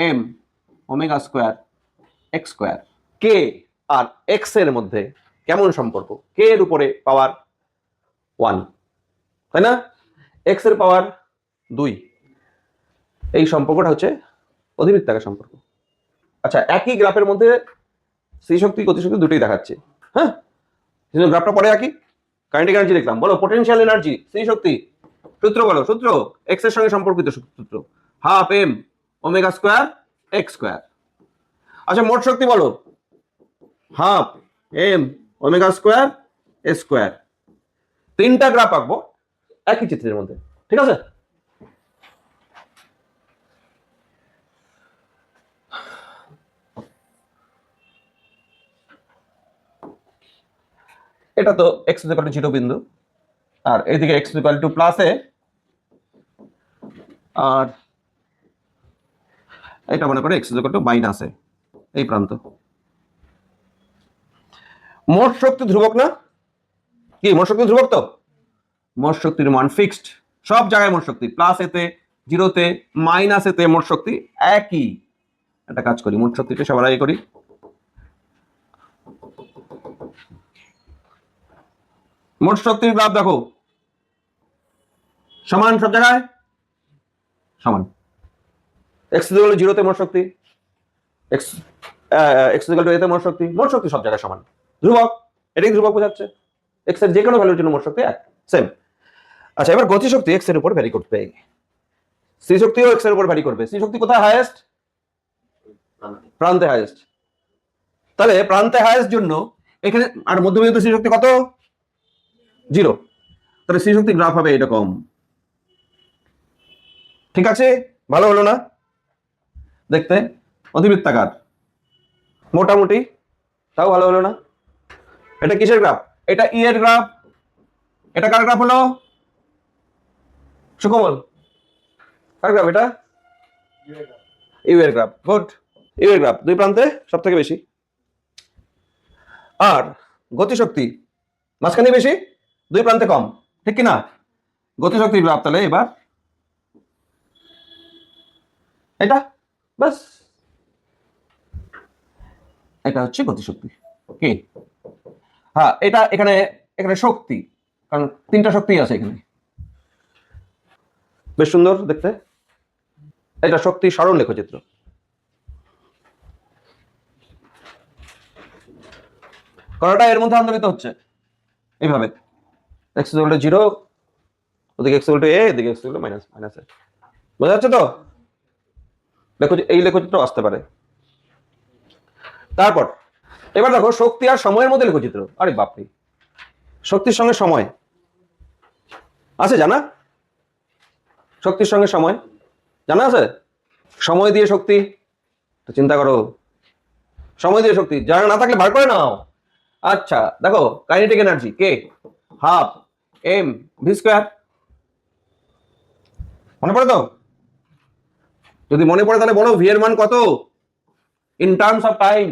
m omega square x square. K আর এক্স এর মধ্যে কেমন সম্পর্ক? কে এর উপরে পাওয়ার 1, তাই না? এক্স এর পাওয়ার 2, এই সম্পর্কটা হচ্ছে অধিবৃত্তাকার সম্পর্ক। আচ্ছা একই গ্রাফের মধ্যে স্থির শক্তি গতিশক্তি দুটোই দেখাচ্ছে, হ্যাঁ, গ্রাফটা পরে একই। কাইনেটিক এনার্জি লিখলাম, বলো পোটেনশিয়াল এনার্জি স্থির শক্তি সূত্র বলো, সূত্র এক্স এর সঙ্গে সম্পর্কিত সূত্র, half m omega square x square. আচ্ছা মোট শক্তি বলো, half m omega square square. তিনটা গ্রাফ আঁকবো একই চিত্রের মধ্যে, ঠিক আছে? এটা তো এক্স ইকুয়াল টু 0 বিন্দু, আর এদিকে এক্স ইকুয়াল টু প্লাস এ, আর এটা মনে করে এক্স ইকুয়াল টু মাইনাস এ, এই প্রান্ত। মোট শক্তি ধ্রুবক না? কি মোট শক্তি ধ্রুবক? তো মোট শক্তির মান ফিক্সড, সব জায়গায় মোট শক্তি, প্লাস এতে, জিরোতে, মাইনাস এতে মোট শক্তি একই। একটা কাজ করি, মোট শক্তিটা সবার আগে করি। মোট শক্তির গ্রাফ দেখো, সমান সব জায়গায় সমান। এক্স ইকুয়াল টু 0 তে মোট শক্তি, এক্স ইকুয়াল টু এ তে মোট শক্তি, মোট শক্তি সব জায়গায় সমান, ধ্রুবক। এটাই ধ্রুবক বোঝাচ্ছে, এক্স এর যে কোনো ভ্যালুর জন্য মোট শক্তি এক, সেম। আচ্ছা এবার গতিশক্তি এক্স এর উপর ভ্যারি করবে, স্থির শক্তিও এক্স এর উপর ভ্যারি করবে। স্থির শক্তি কোথায় হাইয়েস্ট? প্রান্তে হাইয়েস্ট। তাহলে প্রান্তে হাইয়েস্ট জন্য এখানে, আর মধ্যবিন্দু স্থির শক্তি কত? 0। তাহলে স্থির শক্তি গ্রাফ হবে এরকম, ঠিক আছে? ভালো হলো না দেখতে? অধিবৃত্তাকার মোটামুটি, তাও ভালো হলো না? এটা কিসের গ্রাফ? এটা ই এর গ্রাফ, এটা কার গ্রাফ হলো সুকমল? কার গ্রাফ এটা? ইউ এর গ্রাফ। গুড। ইউ এর গ্রাফ দুই প্রান্তে সব থেকে বেশি, আর গতিশক্তি মাঝখানে বেশি, দুই প্রান্তে কম, ঠিক কিনা? গতিশক্তির গ্রাফ তাহলে এবার এটা, বাস, এটা হচ্ছে গতিশক্তি। কি? হ্যাঁ, এটা এখানে এখানে শক্তি, কারণ তিনটা শক্তি আছে এখানে। বেশ সুন্দর দেখতে। এটা শক্তি সরল লেখচিত্র। করাটা এর মধ্যে আন্দোলিত হচ্ছে এইভাবে, x ইকুয়াল টু 0, ওদিকে x ইকুয়াল টু a, এদিকে x equal to minus minus a। বোঝা যাচ্ছে তো? এই লেখচিত্র আসতে পারে। তারপর এবার দেখো শক্তি আর সময়ের মধ্যে লেখচিত্র। আরে বাপরে, শক্তির সঙ্গে সময় আছে জানা? শক্তির সঙ্গে সময় জানা আছে? সময় দিয়ে শক্তি, তো চিন্তা করো, সময় দিয়ে শক্তি জানা না থাকলে বার করে নাও। আচ্ছা দেখো, কাইনেটিক এনার্জি কে, হাফ এম ভি স্কয়ার। মনে পড়ে তো? যদি মনে পড়ে তাহলে বলো ভি এর মান কত ইন টার্মস অফ টাইম।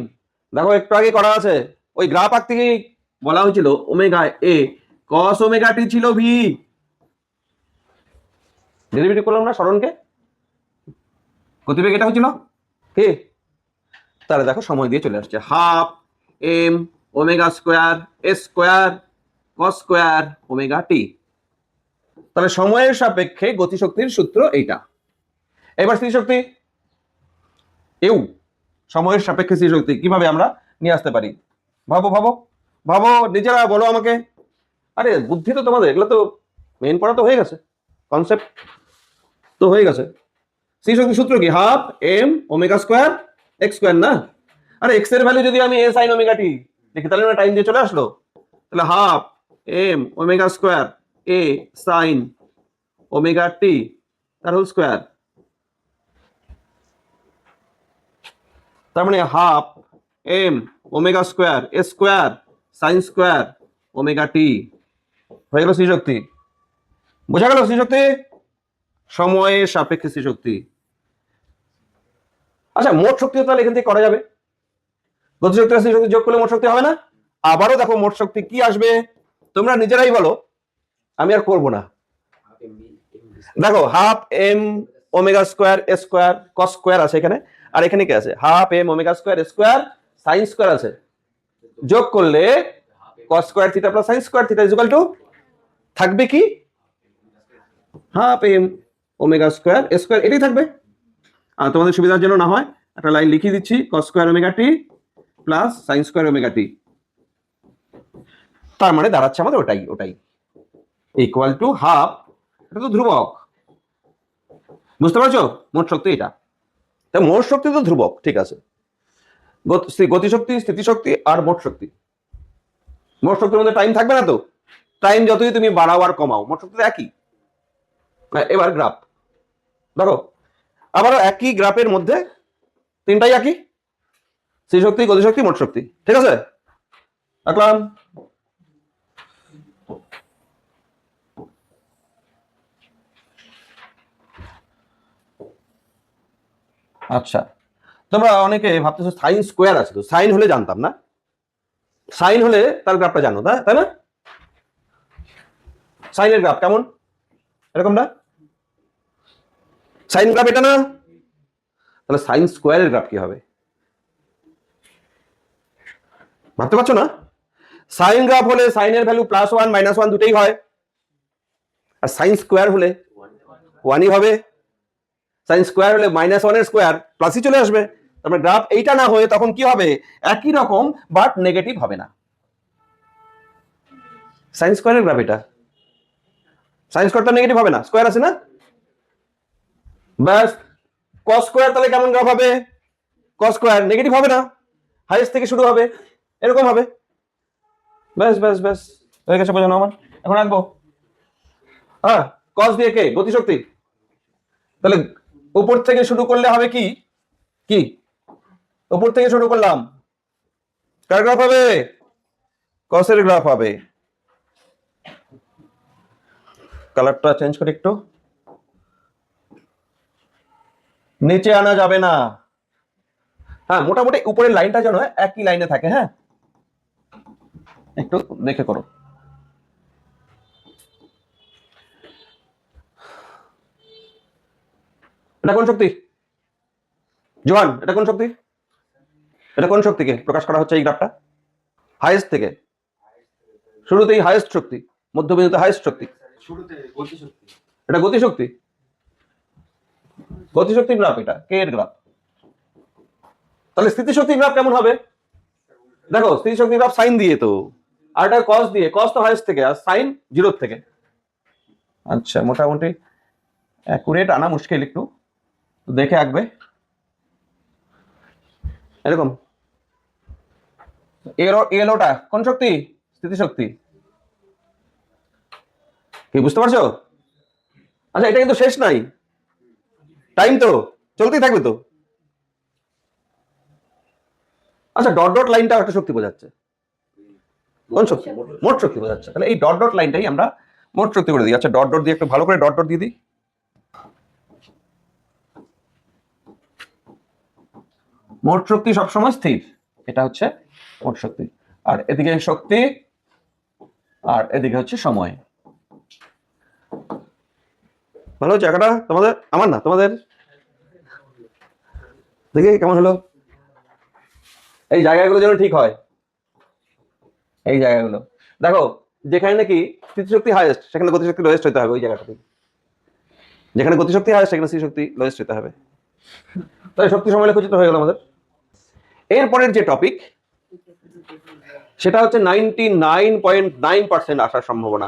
দেখো একটু আগে করা আছে, ওই গ্রাফ আঁকতে গিয়ে বলা হয়েছিল ওমেগা এ কস ওমেগা টি ছিল ভি। ডেরিভেটিভ করলাম না সরণকে, গতিবেগ এটা হচ্ছিল কি? তাহলে দেখো সময় দিয়ে চলে আসছে half m omega square s square cos square omega t. তাহলে সময়ের সাপেক্ষে গতিশক্তির সূত্র এইটা। এবার স্থিতিশক্তি ইউ, সময়ের সাপেক্ষে স্থিতিশক্তি কিভাবে আমরা নিয়ে আসতে পারি? ভাবো ভাবো ভাবো, নিজেরা বলো আমাকে। আরে বুদ্ধি তো তোমাদের, এগুলো তো মেইন পড়া তো হয়ে গেছে, কনসেপ্ট তো হয়ে গেছে। স্থিতিশক্তির সূত্র কি? Half m omega square x square না? আরে এক্স এর ভ্যালু যদি আমি এ সাইন ওমেগা টি দেখি তাহলে না টাইম দিয়ে চলে আসলো। তাহলে হাফ এম ওমেগা স্কোয়ার এ সাইন ওমেগা টি তার হোল স্কোয়ার, তার মানে half m omega square a square sine square omega টি। হয়ে গেল স্থিতিশক্তি। বোঝা গেল স্থিতিশক্তি, সময়ের সাপেক্ষে স্থিতিশক্তি। আচ্ছা মোট শক্তি তাহলে এখান থেকে করা যাবে, গতিশক্তি আর স্থিতিশক্তি যোগ করলে মোট শক্তি হবে না? আবারও দেখো মোট শক্তি কি আসবে, তোমরা নিজেরাই বলো, আমি আর করবো না। দেখো half m omega square a square cos square আছে এখানে, আর এখানে কি আছে? Half m omega square square sine square আছে, যোগ করলে cos square theta plus sine square theta is equal to থাকবে কি? Half m omega square square, এটাই থাকবে। আর তোমাদের সুবিধার জন্য না হয় একটা লাইন লিখিয়ে দিচ্ছি, কস স্কোয়ার ওমেগা টি প্লাস সাইন স্কোয়ার ওমেগা টি। তার মানে দাঁড়াচ্ছে আমাদের ওটাই ওটাই ইকুয়াল টু হাফ, এটা তো ধ্রুবক, বুঝতে পারছো? মোট শক্তি এটা, তাই মোট শক্তি তো ধ্রুবক, ঠিক আছে। গতিশক্তি স্থিতিশক্তি আর মোট শক্তি, মোট শক্তির মধ্যে টাইম থাকবে না তো? টাইম যতই তুমি বাড়াও আর কমাও মোট শক্তি একই। এবার গ্রাফ ধরো, আবারও একই গ্রাফের মধ্যে তিনটাই একই, স্থিতিশক্তি গতিশক্তি মোট শক্তি, ঠিক আছে? রাখলাম। আচ্ছা তোমরা অনেকে ভাবতেছো সাইন স্কোয়ার আছে, তো সাইন হলে জানতাম না, সাইন হলে তার গ্রাফটা জানো তাই না? সাইনের গ্রাফ কেমন? এরকম না? সাইন গ্রাফ এটা না? তাহলে সাইন স্কোয়ারের গ্রাফ কি হবে ভাবতে পারছো না? সাইন গ্রাফ হলে সাইনের ভ্যালু +1 -1 দুটেই হয়, আর সাইন স্কোয়ার হলে 1ই হবে। সাইন স্কোয়ার হলে -1 এর স্কোয়ার প্লাসই চলে আসবে। তারপরে গ্রাফ এইটা না হয়ে তখন কি হবে? একই রকম বাট নেগেটিভ হবে না। সাইন স্কোয়ারের গ্রাফ এটা, সাইন স্কোয়ারটা নেগেটিভ হবে না, স্কোয়ার আছে না? ব্যাস। কস স্কোয়ার তাহলে কেমন গ্রাফ হবে? কস স্কোয়ার নেগেটিভ হবে না, হাইয়েস্ট থেকে শুরু হবে, এরকম হবে। ব্যাস ব্যাস ব্যাস, হয়ে গেছে বোঝানো আমার। এখন রাখবো। হ্যাঁ, কস দিয়ে কে? গতিশক্তি। তাহলে উপর থেকে শুরু করলে হবে কি? কি উপর থেকে শুরু করলাম, কার গ্রাফ হবে? কসের গ্রাফ হবে। কালারটা চেঞ্জ করে একটু, নিচে আনা যাবে না। হ্যাঁ, মোটামুটি উপরের লাইনটা যেন একই লাইনে থাকে। হ্যাঁ, একটু দেখে করো। এটা কোন শক্তি জোহান? এটা কোন শক্তি? এটা কোন শক্তিকে প্রকাশ করা হচ্ছে এই গ্রাফটা? হাইয়েস্ট থেকে, শুরুতেই হাইয়েস্ট শক্তি, মধ্যবিন্দুতে হাইয়েস্ট শক্তি, এটা গতিশক্তি। গতিশক্তির গ্রাফ, এটা কে এর গ্রাফ। তাহলে স্থিতিশক্তির গ্রাফ কেমন হবে? দেখো, স্থিতিশক্তির গ্রাফ সাইন দিয়ে তো, আর এটা কস দিয়ে। কস তো হাইয়েস্ট থেকে আর সাইন জিরোর থেকে। আচ্ছা, মোটামুটি অ্যাকুরেট আনা মুশকিল, একটু দেখে আঁকবে এরকম। এলোটা কোন শক্তি? স্থিতিশক্তি। কি বুঝতে পারছো? আচ্ছা, এটা কিন্তু শেষ নাই, টাইম তো চলতেই থাকবে তো। আচ্ছা, ডট ডট লাইনটা একটা শক্তি বোঝাচ্ছে। কোন শক্তি? মোট শক্তি বোঝাচ্ছে। তাহলে এই ডট ডট লাইনটাই আমরা মোট শক্তি করে দিই। আচ্ছা, ডট ডট দিয়ে একটু ভালো করে ডট ডট দিয়ে দিই। মোট শক্তি সবসময় স্থির, এটা হচ্ছে মোট শক্তি। আর এদিকে শক্তি, আর এদিকে হচ্ছে সময়। ভালো জায়গাটা তোমাদের, আমার না তোমাদের। দেখি কেমন হলো। এই জায়গাগুলো যেন ঠিক হয়, এই জায়গাগুলো দেখো। যেখানে নাকি স্থিতিশক্তি হাইয়েস্ট, সেখানে গতিশক্তি লোয়েস্ট হতে হবে ওই জায়গাটাতে। যেখানে গতিশক্তি হাইয়েস্ট, সেখানে স্থিতিশক্তি লোয়েস্ট হতে হবে। তাই শক্তি সময় লেখচিত্র হয়ে গেল আমাদের। এরপরের যে টপিক, সেটা হচ্ছে 99.9% আসার সম্ভাবনা।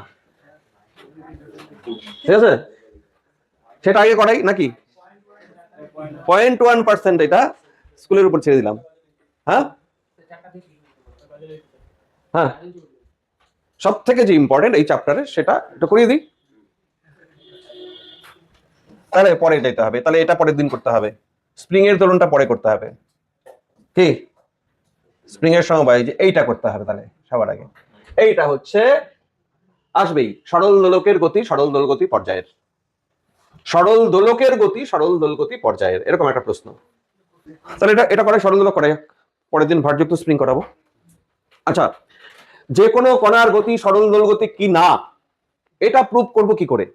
ঠিক আছে, সেটা আগে করাই নাকি? 0.1%, এটা স্কুলের উপর ছেড়ে দিলাম। হ্যাঁ হ্যাঁ, সব থেকে যে ইম্পর্টেন্ট এই চ্যাপ্টারে, সেটা একটু করিয়ে দিই। তাহলে পরে যেতে হবে, তাহলে এটা পরের দিন করতে হবে। স্প্রিং এর দোলনটা পরে করতে হবে। কি স্প্রিং এর সমবায় যে এইটা করতে হবে, তাহলে সবার আগে এইটা হচ্ছে আসবেই। সরল দোলকের গতি, সরল দোলগতি পর্যায়ের, সরল দোলকের গতি, সরল দোলগতি পর্যায়ের, এরকম একটা প্রশ্ন। তাহলে এটা এটা করে, সরল দোলক করে, পরের দিন ভারযুক্ত স্প্রিং করাবো। আচ্ছা, যে কোনো কণার গতি সরল দোলগতি কি না, এটা প্রুভ করব কি করে?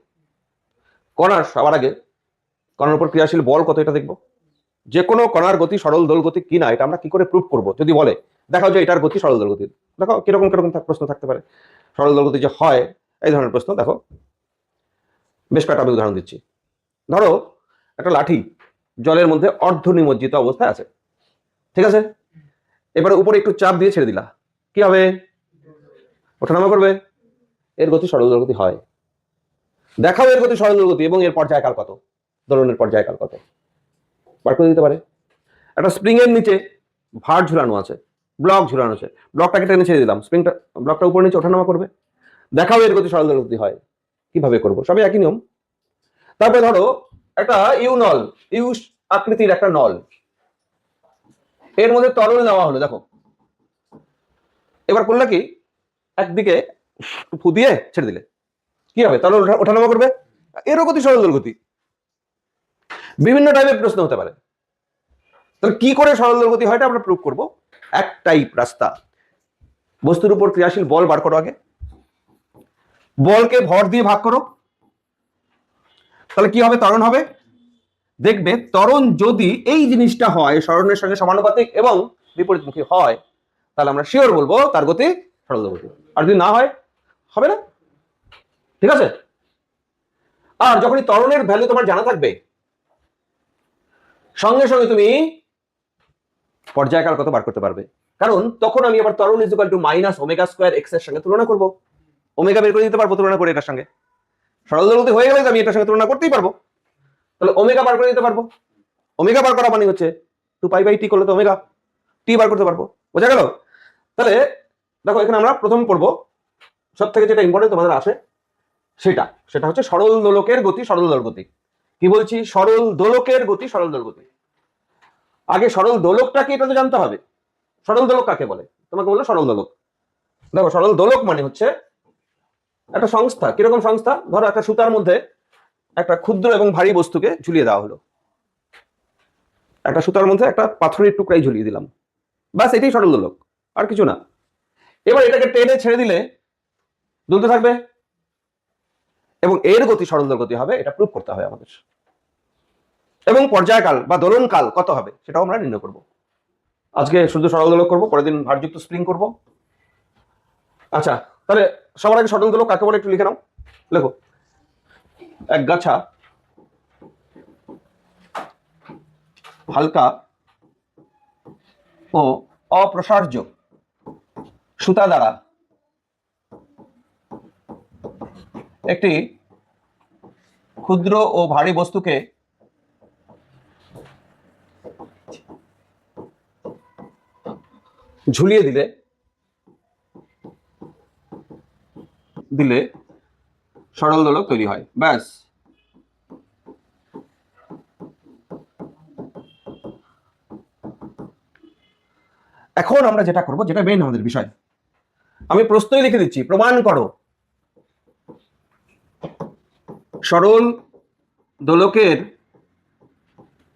কণার সবার আগে কণার উপর ক্রিয়াশীল বল কত, এটা দেখবো। যে কোনো কণার গতি সরল দোলগতি কি না, এটা আমরা কি করে প্রুভ করব? যদি বলে দেখাও যে এটার গতি সরল দোলগতি, দেখো কিরকম কিরকম প্রশ্ন থাকতে পারে। সরল দোলগতি যে হয়, এই ধরনের প্রশ্ন দেখো। বেশ কয়েকটা আমি উদাহরণ দিচ্ছি। ধরো একটা লাঠি জলের মধ্যে অর্ধ নিমজ্জিত অবস্থায় আছে, ঠিক আছে। এবারে উপরে একটু চাপ দিয়ে ছেড়ে দিলা, কি হবে? ওঠানামা করবে। এর গতি সরল দোলগতি হয়। দেখাও এর গতি সরল দোলগতি এবং এর পর্যায়কাল কত, দোলনের পর্যায়কাল কত, বার করে দিতে পারে। একটা স্প্রিং এর নিচে ভার ঝুলানো আছে, ব্লক ঝুলানো আছে, ব্লকটাকে টেনে ছেড়ে দিলাম, স্প্রিংটা ব্লকটা উপরে নিচে ওঠানামা করবে। দেখাও এর গতি সরল দোলগতি হয়। কিভাবে করবো? সবই একই নিয়ম। তারপরে ধরো একটা ইউনল, ইউ আকৃতির একটা নল, এর মধ্যে তরল নেওয়া হলো, দেখো। এবার করলে কি, একদিকে ফু দিয়ে ছেড়ে দিলে কি হবে? তরল ওঠানামা করবে। এরও গতি সরল দোলগতি। বিভিন্ন টাইপের প্রশ্ন হতে পারে। তাহলে কি করে সরল দোলগতি হয় আমরা প্রুভ করব? একটাই রাস্তা, বস্তুর উপর ক্রিয়াশীল বল বার করো আগে, বলকে ভর দিয়ে ভাগ করো, তাহলে কি হবে? ত্বরণ হবে। দেখবে ত্বরণ যদি এই জিনিসটা হয়, সরণের সঙ্গে সমানুপাতিক এবং বিপরীতমুখী হয়, তাহলে আমরা শিওর বলবো তার গতি সরল দোলগতি। আর যদি না হয়, হবে না। ঠিক আছে। আর যখনই ত্বরণের ভ্যালু তোমার জানা থাকবে, সঙ্গে সঙ্গে তুমি পর্যায়কাল কত বার করতে পারবে। কারণ তখন আমি আবার ত্বরণ is equal to minus omega square x এর সঙ্গে তুলনা করব। ওমেগা বের করে দিতে পারবো তুলনা করে এটার সঙ্গে। সরল দোলগতি হয়ে গেলে আমি এটার সঙ্গে তুলনা করতেই পারবো, তাহলে ওমেগা বার করে দিতে পারবো। ওমেগা বার করা মানে হচ্ছে 2π/t করলে তো ওমেগা টি বার করতে পারবো। বোঝা গেল? তাহলে দেখো, এখানে আমরা প্রথম করব, সব থেকে যেটা ইম্পর্টেন্ট তোমাদের আসে, সেটা সেটা হচ্ছে সরল দোলকের গতি, সরল দোলগতি। কি বলছি? সরল দোলকের গতি, সরল দোলগতি। আগে সরল দোলকটা কি, এটা তো জানতে হবে। সরল দোলক কাকে বলে? তোমাকে বললো সরল দোলক। দেখো, সরল দোলক মানে হচ্ছে একটা সংস্থা, কিরকম সংস্থা? ধরো একটা সুতার মধ্যে একটা ক্ষুদ্র এবং ভারী বস্তুকে ঝুলিয়ে দেওয়া হলো, একটা সুতার মধ্যে একটা পাথরের টুকরাই ঝুলিয়ে দিলাম, বাস এটাই সরল দোলক, আর কিছু না। এবার এটাকে টেনে ছেড়ে দিলে দুলতে থাকবে এবং এর গতি সরল দোলক গতি হবে, এটা প্রুভ করতে হবে আমাদের। এবং পর্যায়কাল বা দোলনকাল কত হবে সেটাও আমরা নির্ণয় করব। আজকে শুধু সরল দোলক করবো, পরের দিন ভারযুক্ত স্প্রিং করব। আচ্ছা, তাহলে সবার আগে সরল দোলক কাকে বলে একটু লিখে নাও, লেখো। একগাছা হালকা ও অপ্রসার্য সুতা দ্বারা একটি ক্ষুদ্র ও ভারী বস্তুকে ঝুলিয়ে দিলে সরল দোলক তৈরি হয়, ব্যাস। এখন আমরা যেটা করব, যেটা মেইন আমাদের বিষয়, আমি প্রশ্নই লিখে দিচ্ছি, প্রমাণ করো সরল দোলকের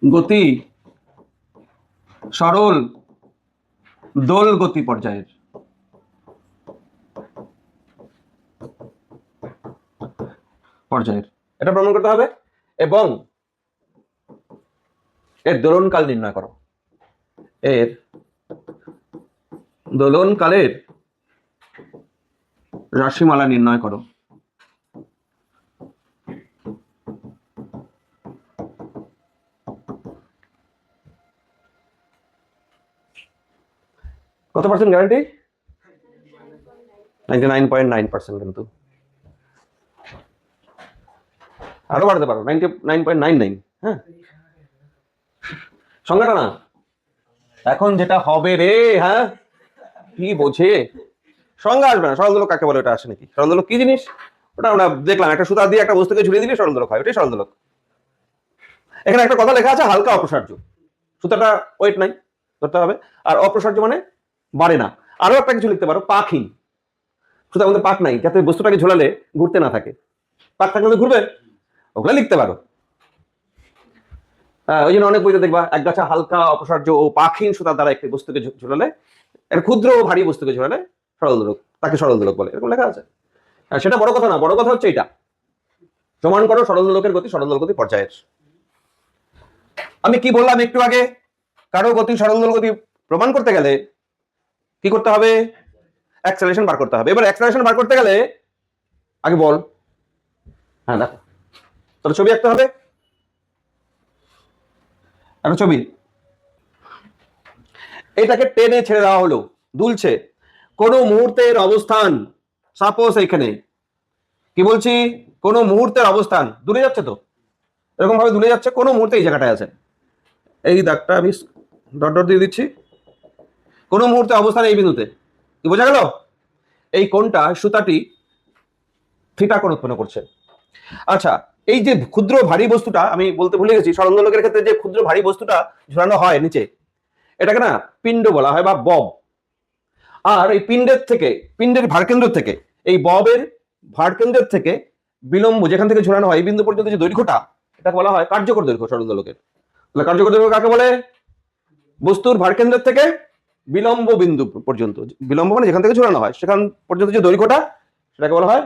গতি সরল দোল গতি পর্যায়ের। এটা প্রমাণ করতে হবে এবং এর দোলনকাল নির্ণয় করো, এর দোলনকালের রাশিমালা নির্ণয় করো। কত পার্সেন্ট গ্যারান্টি? 99.9%। কিন্তু আরো বাড়তে পারো, 99.99। হ্যাঁ, সংখ্যাটা না, এখন যেটা হবে রে। হ্যাঁ, কি বোঝে? সংজ্ঞা আসবে না। সরল দোলক কাকে বলে ওটা আসে নাকি? সরল দোলক কি জিনিস ওটা আমরা দেখলাম, একটা সুতা দিয়ে একটা বস্তুকে ঝুলিয়ে দিলে সরল দোলক হয়, ওটাই সরল দোলক। এখানে একটা কথা লেখা আছে, হালকা অপ্রসার্য। সুতাটা ওয়েট নাই, ধরতে হবে। আর অপ্রসার্য মানে বাড়ে না। আরো একটা কিছু লিখতে পারো, পাকহীন। সুতার মধ্যে পাক নাই, যাতে বস্তুটাকে ঝোলালে ঘুরতে না থাকে। পাক থাকলে ঘুরবে, ওগুলো লিখতে পারো। ওই জন্য অনেক বইতে দেখবা একগাছা হালকা অপসার্য ও পাকহীন সুতার দ্বারা একটি বস্তুকে ঝুলালে, একটা ক্ষুদ্র ও ভারী বস্তুকে ঝুলালে সরল দোলক, তাকে সরল দোলক বলে, এরকম লেখা আছে। সেটা বড় কথা না, বড় কথা হচ্ছে এটা, প্রমাণ করো সরল দোলকের গতি সরল দোলক গতি পর্যায়ের। আমি কি বললাম একটু আগে, কারো গতি সরল দোলক গতি প্রমাণ করতে গেলে কি করতে হবে? অ্যাক্সেলারেশন বার করতে হবে। এবার অ্যাক্সেলারেশন বার করতে গেলে আগে বল, হ্যাঁ দেখো, তাহলে ছবি আঁকতে হবে। একটা ছবি, এটাকে টেনে ছেড়ে দেওয়া হলো, দুলছে। কোন মুহূর্তের অবস্থান, সাপোজ এখানে কি বলছি, কোন মুহূর্তের অবস্থান দূরে যাচ্ছে, তো এরকম ভাবে দূরে যাচ্ছে, কোন মুহূর্তে এই জায়গাটায় আছে, এই দাগটা আমি ডট ডট দিয়ে দিচ্ছি। কোন মুহূর্তে অবস্থান এই বিন্দুতে, কি বোঝা গেল? এই কোণটা, সুতাটি থিটা কোণ উৎপন্ন করছে। আচ্ছা, এই যে ক্ষুদ্র ভারী বস্তুটা আমি বলতে ভুলে গেছি, সরল দোলকের ক্ষেত্রে যে ক্ষুদ্র ভারী বস্তুটা ঝুলানো হয় নিচে, এটাকে না পিণ্ড বলা হয় বা বব। আর এই পিণ্ডের ভারকেন্দ্র থেকে, এই ববের ভারকেন্দ্রের থেকে বিলম্ব যেখান থেকে ঝুলানো হয় এই বিন্দু পর্যন্ত যে দৈর্ঘ্যটা, এটাকে বলা হয় কার্যকর দৈর্ঘ্য সরল দোলকের। তাহলে কার্যকর দৈর্ঘ্য কাকে বলে? বস্তুর ভারকেন্দ্রের থেকে বিলম্ব বিন্দু পর্যন্ত, বিলম্ব মানে যেখান থেকে ঝুলানো হয় সেখান পর্যন্ত যে দৈর্ঘ্যটা, সেটাকে বলা হয়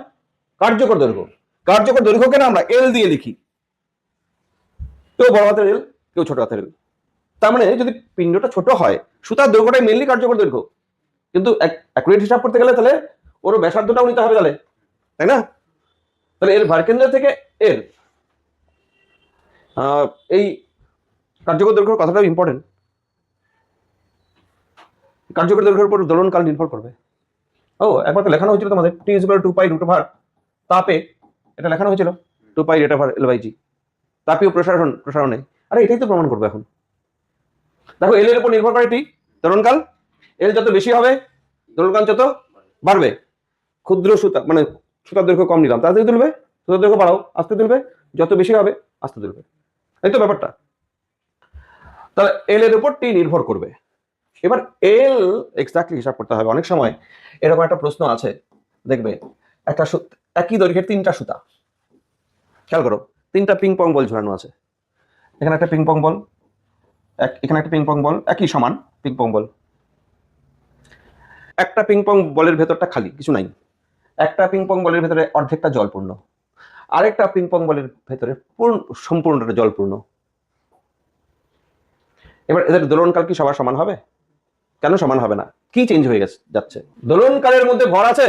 কার্যকর দৈর্ঘ্য। কার্যকর দৈর্ঘ্যকে না আমরা এল দিয়ে লিখি, কেউ বড় হাতের এল, কেউ ছোট হাতের এল। তার মানে যদি পিণ্ডটা ছোট হয়, সুতার দৈর্ঘ্যটাই মেনলি কার্যকর দৈর্ঘ্য, কিন্তু অ্যাকুরেট হিসাব করতে গেলে তাহলে ওর ব্যাসার্ধটাও নিতে হবে, তাই না? তাহলে এর ভারকেন্দ্র থেকে এর এই কার্যকর দৈর্ঘ্যের কথাটাও ইম্পর্টেন্ট। কার্যকর দৈর্ঘ্যের উপর দোলনকাল নির্ভর করবে। একবার তো লেখানো হয়েছিল তোমাদের, T is equal to 2 pi root over তাপে, এটা লেখানো হয়েছিল 2 pi root over l by g, তাপীয় প্রসারণে। আরে এটাই তো প্রমাণ করবে এখন। দেখো, এল এর উপর নির্ভর করে টি, দোলনকাল। এল যত বেশি হবে দোলনকাল যত বাড়বে। ক্ষুদ্র সুতা মানে সুতার দৈর্ঘ্য কম নিলাম, তাড়াতাড়ি তুলবে, সুতার দৈর্ঘ্য বাড়াও, আস্তে তুলবে, যত বেশি হবে আস্তে তুলবে, এই তো ব্যাপারটা। তাহলে এল এর উপর টি নির্ভর করবে। এবার এল এক্স্যাক্টলি হিসাব করতে হবে। অনেক সময় এরকম একটা প্রশ্ন আছে, দেখবে একই দৈর্ঘ্যের তিনটা সুতা। খেয়াল করো, তিনটা পিং পং বল ঝোলানো আছে। এখানে একটা পিং পং বল, এখানে একটা পিং পং বল, একই সমান পিং পং বল। একটা পিং পং বলের ভেতরটা খালি, কিছু নাই। একটা পিং পং বলের ভেতরে অর্ধেকটা জলপূর্ণ, আরেকটা পিং পং বলের ভেতরে সম্পূর্ণটা জলপূর্ণ। এবার এদের দোলনকাল কি সবার সমান হবে? কেন সমান হবে না? কি চেঞ্জ হয়ে যাচ্ছে? দোলনকালের মধ্যে ভর আছে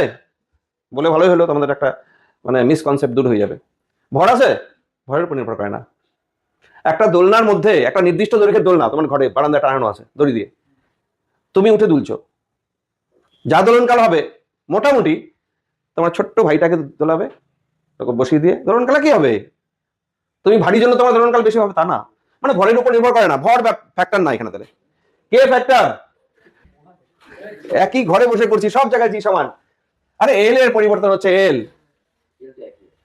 বলে ভালোই হলো, তোমাদের একটা মানে মিসকনসেপ্ট দূর হয়ে যাবে। ভর আছে, ভরের উপর নির্ভর করে না। একটা দোলনার মধ্যে একটা নির্দিষ্ট দৈর্ঘ্যের দোলনা তোমার ঘরে বারান্দায় টানানো আছে দড়ি দিয়ে, তুমি উঠে দুলছো, যা দোলনকাল হবে মোটামুটি তোমার ছোট্ট ভাইটাকে দোলাবে, তোকে বসিয়ে দিয়ে দোলনকালে কি হবে? তুমি ভারী জন্য তোমার দোলনকাল বেশি হবে তা না, মানে ভরের উপর নির্ভর করে না, ভর ফ্যাক্টর না এখানে। তাহলে কে ফ্যাক্টর? একই ঘরে বসে করছি, সব জায়গায় জি সমান। আরে এল এর পরিবর্তন হচ্ছে এল।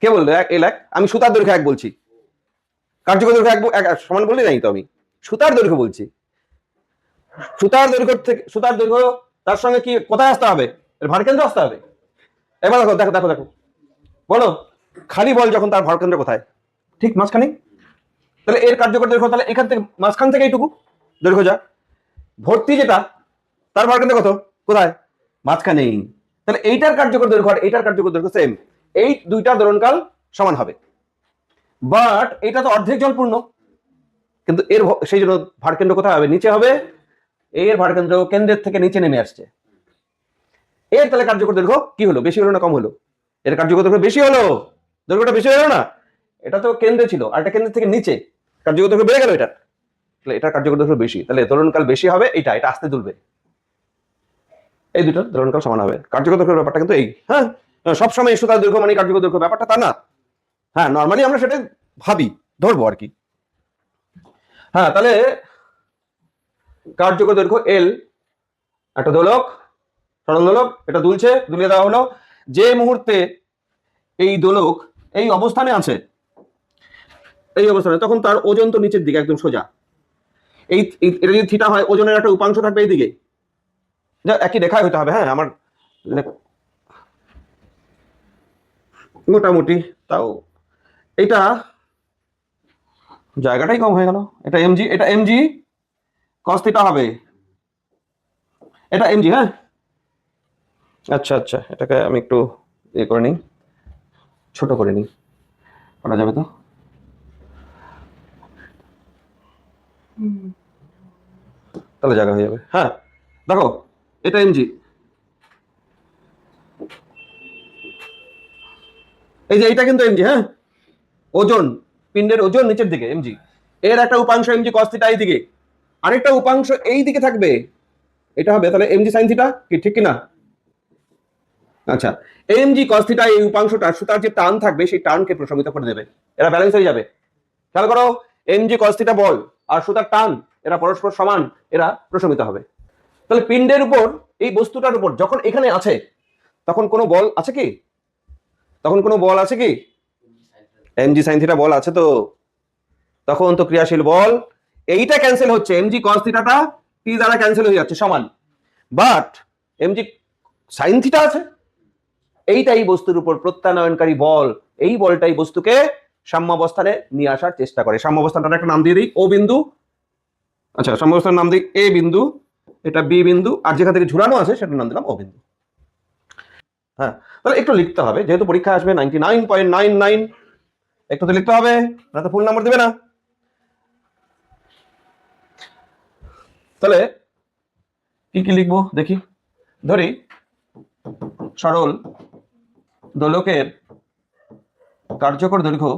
কে বললো এল এক? আমি সুতার দৈর্ঘ্য এক বলছি, কার্যকর দৈর্ঘ্য এক সমান বললি নাই তো, আমি সুতার দৈর্ঘ্য বলছি। সুতার দৈর্ঘ্য থেকে সুতার দৈর্ঘ্য তার সঙ্গে কি কোথায় আসতে হবে? ভার কেন্দ্র আসতে হবে। এবার দেখো দেখো দেখো দেখো, বলো খালি বল যখন তার ভর কেন্দ্র কোথায়? ঠিক মাঝখানে। তাহলে এর কার্যকর দৈর্ঘ্য তাহলে এখান থেকে মাঝখান থেকে এইটুকু দৈর্ঘ্য যা। ভর্তি যেটা তার ভর কেন্দ্র কত? কোথায়? মাঝখানেই। তাহলে এইটার কার্যকর দৈর্ঘ্য আর এইটার কার্যকর দৈর্ঘ্য সেম, এই দুইটা দোলনকাল সমান হবে। বাট এটা তো অর্ধেক জলপূর্ণ, কিন্তু এর সেই জন্য ভারকেন্দ্র কোথায় হবে? নিচে হবে। এর ভারকেন্দ্র কেন্দ্রের থেকে নিচে নেমে আসছে। এর তাহলে কার্যকর দৈর্ঘ্য কি হলো? বেশি হলো না কম হলো? এর কার্যকর দৈর্ঘ্য বেশি হলো, দৈর্ঘ্যটা বেশি হলো না? এটা তো কেন্দ্রে ছিল, আর এটা কেন্দ্রের থেকে নিচে, কার্যকর দৈর্ঘ্য বেড়ে গেল এটা। তাহলে এটার কার্যকর দৈর্ঘ্য বেশি, তাহলে দোলনকাল বেশি হবে। এটা আস্তে দুলবে, এই দুটো দোলনকাল সমান হবে। কার্যকর দৈর্ঘ্যের ব্যাপারটা কিন্তু এই, হ্যাঁ সবসময় সুতার দৈর্ঘ্য মানে কার্যকর দৈর্ঘ্য, ব্যাপারটা তা না। হ্যাঁ নর্মালি আমরা সেটা ভাবি, ধরবো আর কি। হ্যাঁ তাহলে কার্যকর দৈর্ঘ্য এল, একটা দোলক, সরল দোলক, এটা দুলছে, দুলিয়ে দেওয়া হলো। যে মুহূর্তে এই দোলক এই অবস্থানে আছে, এই অবস্থানে, তখন তার ওজন তো নিচের দিকে একদম সোজা। এই এটা যদি থিটা হয়, ওজনের একটা উপাংশ থাকবে এইদিকে, যা একই রেখায় হতে হবে। হ্যাঁ আমার মোটামুটি তাও এটা জায়গাটাই কম হয়ে গেল। এটা এমজি, এটা এমজি কস থিটা হবে, এটা এমজি। হ্যাঁ আচ্ছা আচ্ছা, এটাকে আমি একটু ইয়ে করে নিই, ছোট করে নিই, করা যাবে তো? তাহলে জায়গা হয়ে যাবে। হ্যাঁ দেখো, এটা এমজি, এই যে এইটা কিন্তু এমজি। হ্যাঁ ওজন, পিণ্ডের ওজন নিচের দিকে এমজি, এর একটা উপাংশ এমজি কস থিটা এই দিকে, আরেকটা উপাংশ এই দিকে থাকবে, এটা হবে তাহলে এমজি সাইন থিটা, কি ঠিক কিনা? আচ্ছা, এমজি কস থিটা এই উপাংশটা সুতার যে টার্ন থাকবে সেই টার্নকে প্রশমিত করে দেবে, এরা ব্যালেন্স হয়ে যাবে। খেয়াল করো, এমজি কস থিটা বল আর সুতার টার্ন এরা পরস্পর সমান, এরা প্রশমিত হবে। তাহলে পিণ্ডের উপর, এই বস্তুটার উপর যখন এখানে আছে তখন কোনো বল আছে কি? তখন কোনো বল আছে কি? এমজি সাইন থিটা বল আছে তো, তখন তো ক্রিয়াশীল বল। এইটা ক্যান্সেল হচ্ছে, এমজি কস থিটাটা টি দ্বারা ক্যান্সেল হয়ে যাচ্ছে সমান, বাট এমজি সাইন থিটা আছে। এইটাই বস্তুর উপর প্রত্যানয়নকারী বল, এই বলটাই বস্তুকে সাম্যাবস্থানে নিয়ে আসার চেষ্টা করে। সাম্যাবস্থানটার একটা নাম দিয়ে দিই, ও বিন্দু। আচ্ছা সাম্যাবস্থার নাম দিই এ বিন্দু, এটা বি বিন্দু, আর যেখান থেকে ঝুলানো আছে সেটার নাম দিলাম ও বিন্দু। হ্যাঁ তাহলে একটু লিখতে হবে, যেহেতু পরীক্ষা আসবে 99.99, একটু তো লিখতে হবে, না তো ফুল নাম্বার দেবে না। তাহলে কি কি লিখবো দেখি, ধরি সরল দোলকের কার্যকর দৈর্ঘ্য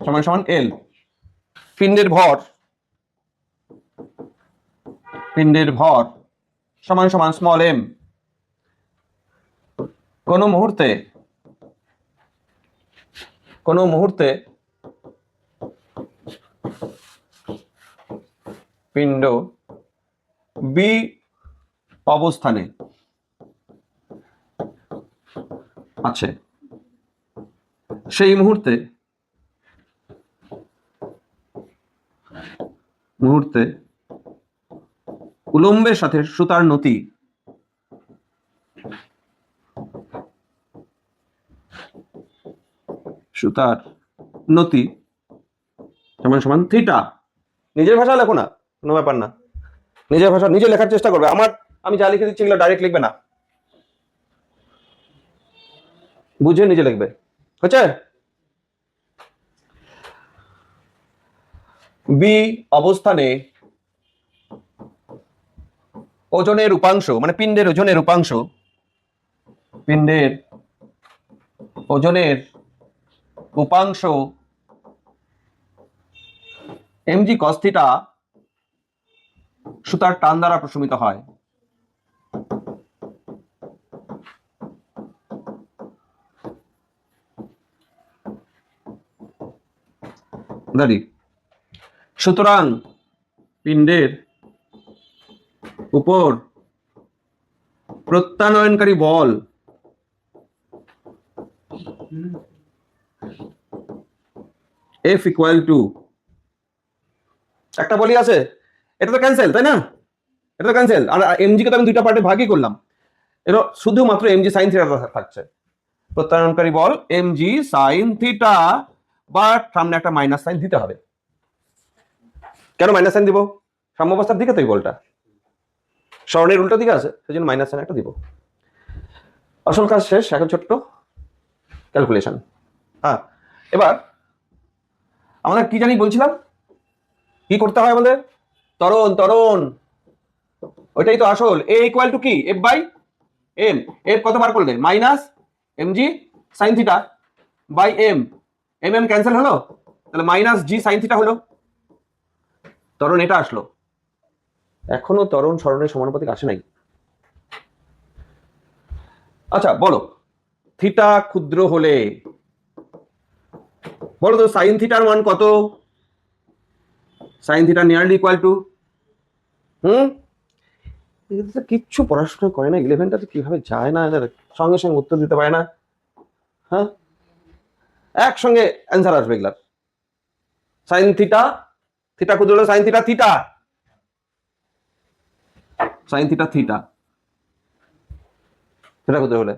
সমান সমান এল, পিণ্ডের ভর সমান সমান স্মল এম। কোন মুহূর্তে পিণ্ড বি অবস্থানে আছে, সেই মুহূর্তে উলম্বের সাথে সুতার নতি সুতার নতি সমান সমান থিটা। নিজের ভাষা লেখো না, কোনো ব্যাপার না, নিজের ভাষা নিজে লেখার চেষ্টা করবে। আমি যা লিখে দিচ্ছি এগুলো ডাইরেক্ট লিখবে না, বুঝে নিজে লিখবে, হচ্ছে। বি অবস্থানে ওজনের উপাংশ, মানে পিণ্ডের ওজনের উপাংশ, পিণ্ডের ওজনের উপাংশ mg cos থিটা সুতার টান দ্বারা প্রশমিত হয়। সুতরাং পিণ্ডের উপর প্রত্যানয়নকারী বল F ইকুয়াল টু, একটা বলি আছে, এটা তো ক্যান্সেল, তাই না? এটা তো ক্যান্সেল। আর mg কে তো আমি দুইটা পার্টে ভাগই করলাম, এটা শুধুমাত্র mg sin থিটা থাকছে। প্রত্যানয়নকারী বল mg sin থিটা, বাট সামনে একটা মাইনাস সাইন দিতে হবে। কেন মাইনাস সাইন দিব? সাম্যাবস্থার দিকে তো এই বলটা স্বর্ণের উল্টো দিকে আছে, সেই জন্য মাইনাস সাইন একটা দিব। আসল কাজ শেষ, এখন ছোট্ট ক্যালকুলেশন। হ্যাঁ, এবার আমাদের কি জানি বলছিলাম, কি করতে হয় আমাদের? ত্বরণ, ত্বরণ, ওইটাই তো আসল। এ ইকুয়াল টু কি? F by m. এফ কত বার করলে? Minus mg sin theta by m. M cancel হলো, তাহলে মাইনাস জি sin থিটা হলো। ত্বরণ এটা আসলো। এখনো ত্বরণ সরণের সমানুপাতিক আসে নাই। আচ্ছা বলো, থিটা ক্ষুদ্র হলে বলো তো সাইন থিটার মান কত? Sine theta nearly equal to, কিচ্ছু পড়াশোনা করে না, 11টাতে কিভাবে যায় না, সঙ্গে সঙ্গে উত্তর দিতে পারে না। হ্যাঁ, একসঙ্গে অ্যান্সার আসবে এগুলার। সাইন থিটা, থিটা ক্ষুদ্র হলে sine theta theta, sine theta theta, theta ক্ষুদ্র হলে।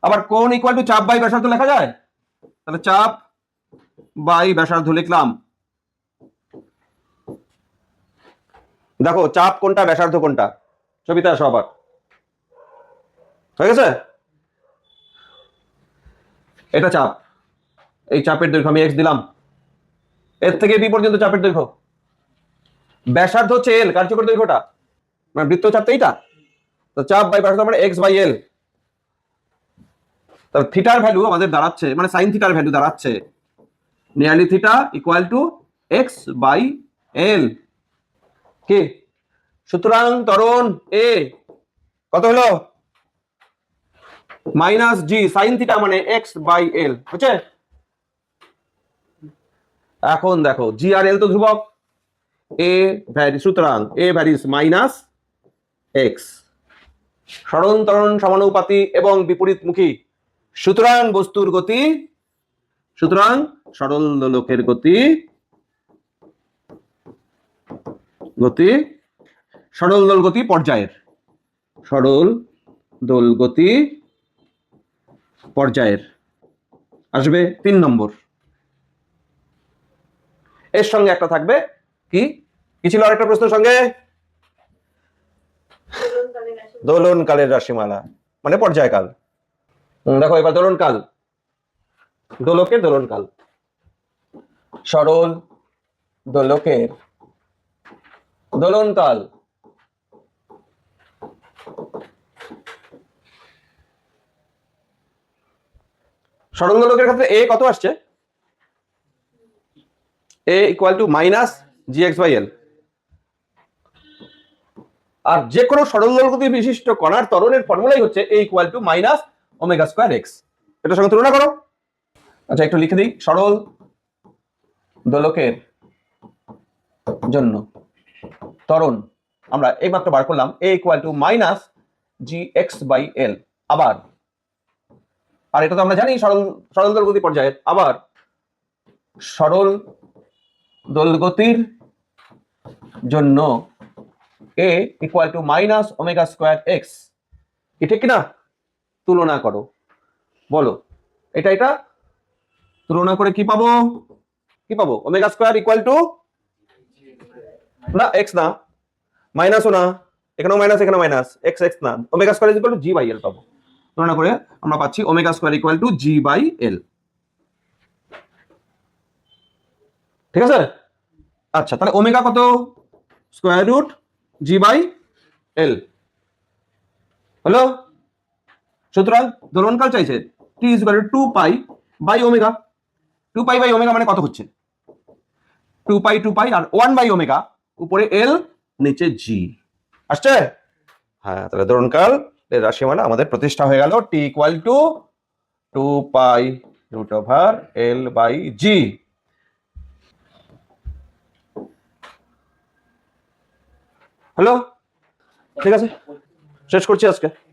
আবার কোণ ইকুয়াল টু চাপ বাই ব্যাসার্ধ লেখা যায়, তাহলে চাপ বাই ব্যাসার্ধ লিখলাম। দেখো চাপ কোনটা, ব্যাসার্ধ কোনটা, ছবিতে আসো আবার, হয়ে গেছে? এটা চাপ, এই চাপের দৈর্ঘ্য আমি এক্স দিলাম, এর থেকে বি পর্যন্ত চাপের দৈর্ঘ্য। ব্যাসার্ধ হচ্ছে এল, কার্যকর দৈর্ঘ্যটা, মানে বৃত্তচাপ তো এইটা, তো চাপ বাই ব্যাসার্ধ মানে এক্স বাই এল। তাহলে থিটার ভ্যালু আমাদের দাঁড়াচ্ছে, মানে সাইন থিটার ভ্যালু দাঁড়াচ্ছে nearly theta equal to x by l. কি? সুতরাং ত্বরণ এ কত হলো? মাইনাস জি সাইন থিটা মানে এক্স বাই এল, বুঝছে? এখন দেখো জি আর এল তো ধ্রুবক, এ ভ্যারি, সুতরাং এ ভ্যারিস মাইনাস এক্স। সরণ ত্বরণ সমানুপাতি এবং বিপরীতমুখী, সুতরাং বস্তুর গতি, সুতরাং সরল দোলকের গতি, গতি সরল দোল গতি পর্যায়ের, সরল দোল গতি পর্যায়ের আসবে 3 নম্বর। এর সঙ্গে একটা থাকবে কি, কি ছিল আরেকটা প্রশ্ন সঙ্গে? দোলনকালের রাশিমালা, মানে পর্যায়কাল। দেখো এবার দোলনকাল, দোলকের দোলনকাল, সরল দোলকের দোলনকাল। সরল দোলকের ক্ষেত্রে এ কত আসছে? A equal to minus g x by l. আর যে কোনো সরল দোলগতি বিশিষ্ট কণার ত্বরণের ফর্মুলাই হচ্ছে a equal to minus omega square x. এটার সঙ্গে তুলনা করো। আচ্ছা একটু লিখে দিই, সরল দোলকের জন্য ত্বরণ আমরা এইমাত্র বার করলাম a equal to minus g x by l. আবার, আর এটা তো আমরা জানি সরল সরল দোলগতি পর্যায়ে, আবার সরল দোলগতির জন্য a equal to minus omega square x. কি ঠিক কিনা? তুলনা করো, বলো এটা এটা তুলনা করে কি পাবো? কি পাবো? ওমেগা স্কোয়ার ইকুয়াল টু, না এক্স না, মাইনাসও না, এখানেও মাইনাস এখানে মাইনাস, এক্স এক্স না, omega square equal to g by l পাবো। তুলনা করে আমরা পাচ্ছি omega square equal to g by l. ঠিক আছে? আচ্ছা, তাহলে ওমেগা কত? Square root g by l হলো। সুতরাং দোলনকাল চাইছে T is equal to 2 pi by omega. 2 pi by omega মানে কত হচ্ছে? 2 পাই আর 1 বাই ওমেগা, উপরে এল নিচে জি। আসছে? হ্যাঁ, তাহলে দোলনকাল এর রাশিমালা আমাদের প্রতিষ্ঠা হয়ে গেল, T equal to 2 pi root over l by g. Hello, ঠিক আছে, শেষ করছি আজকে।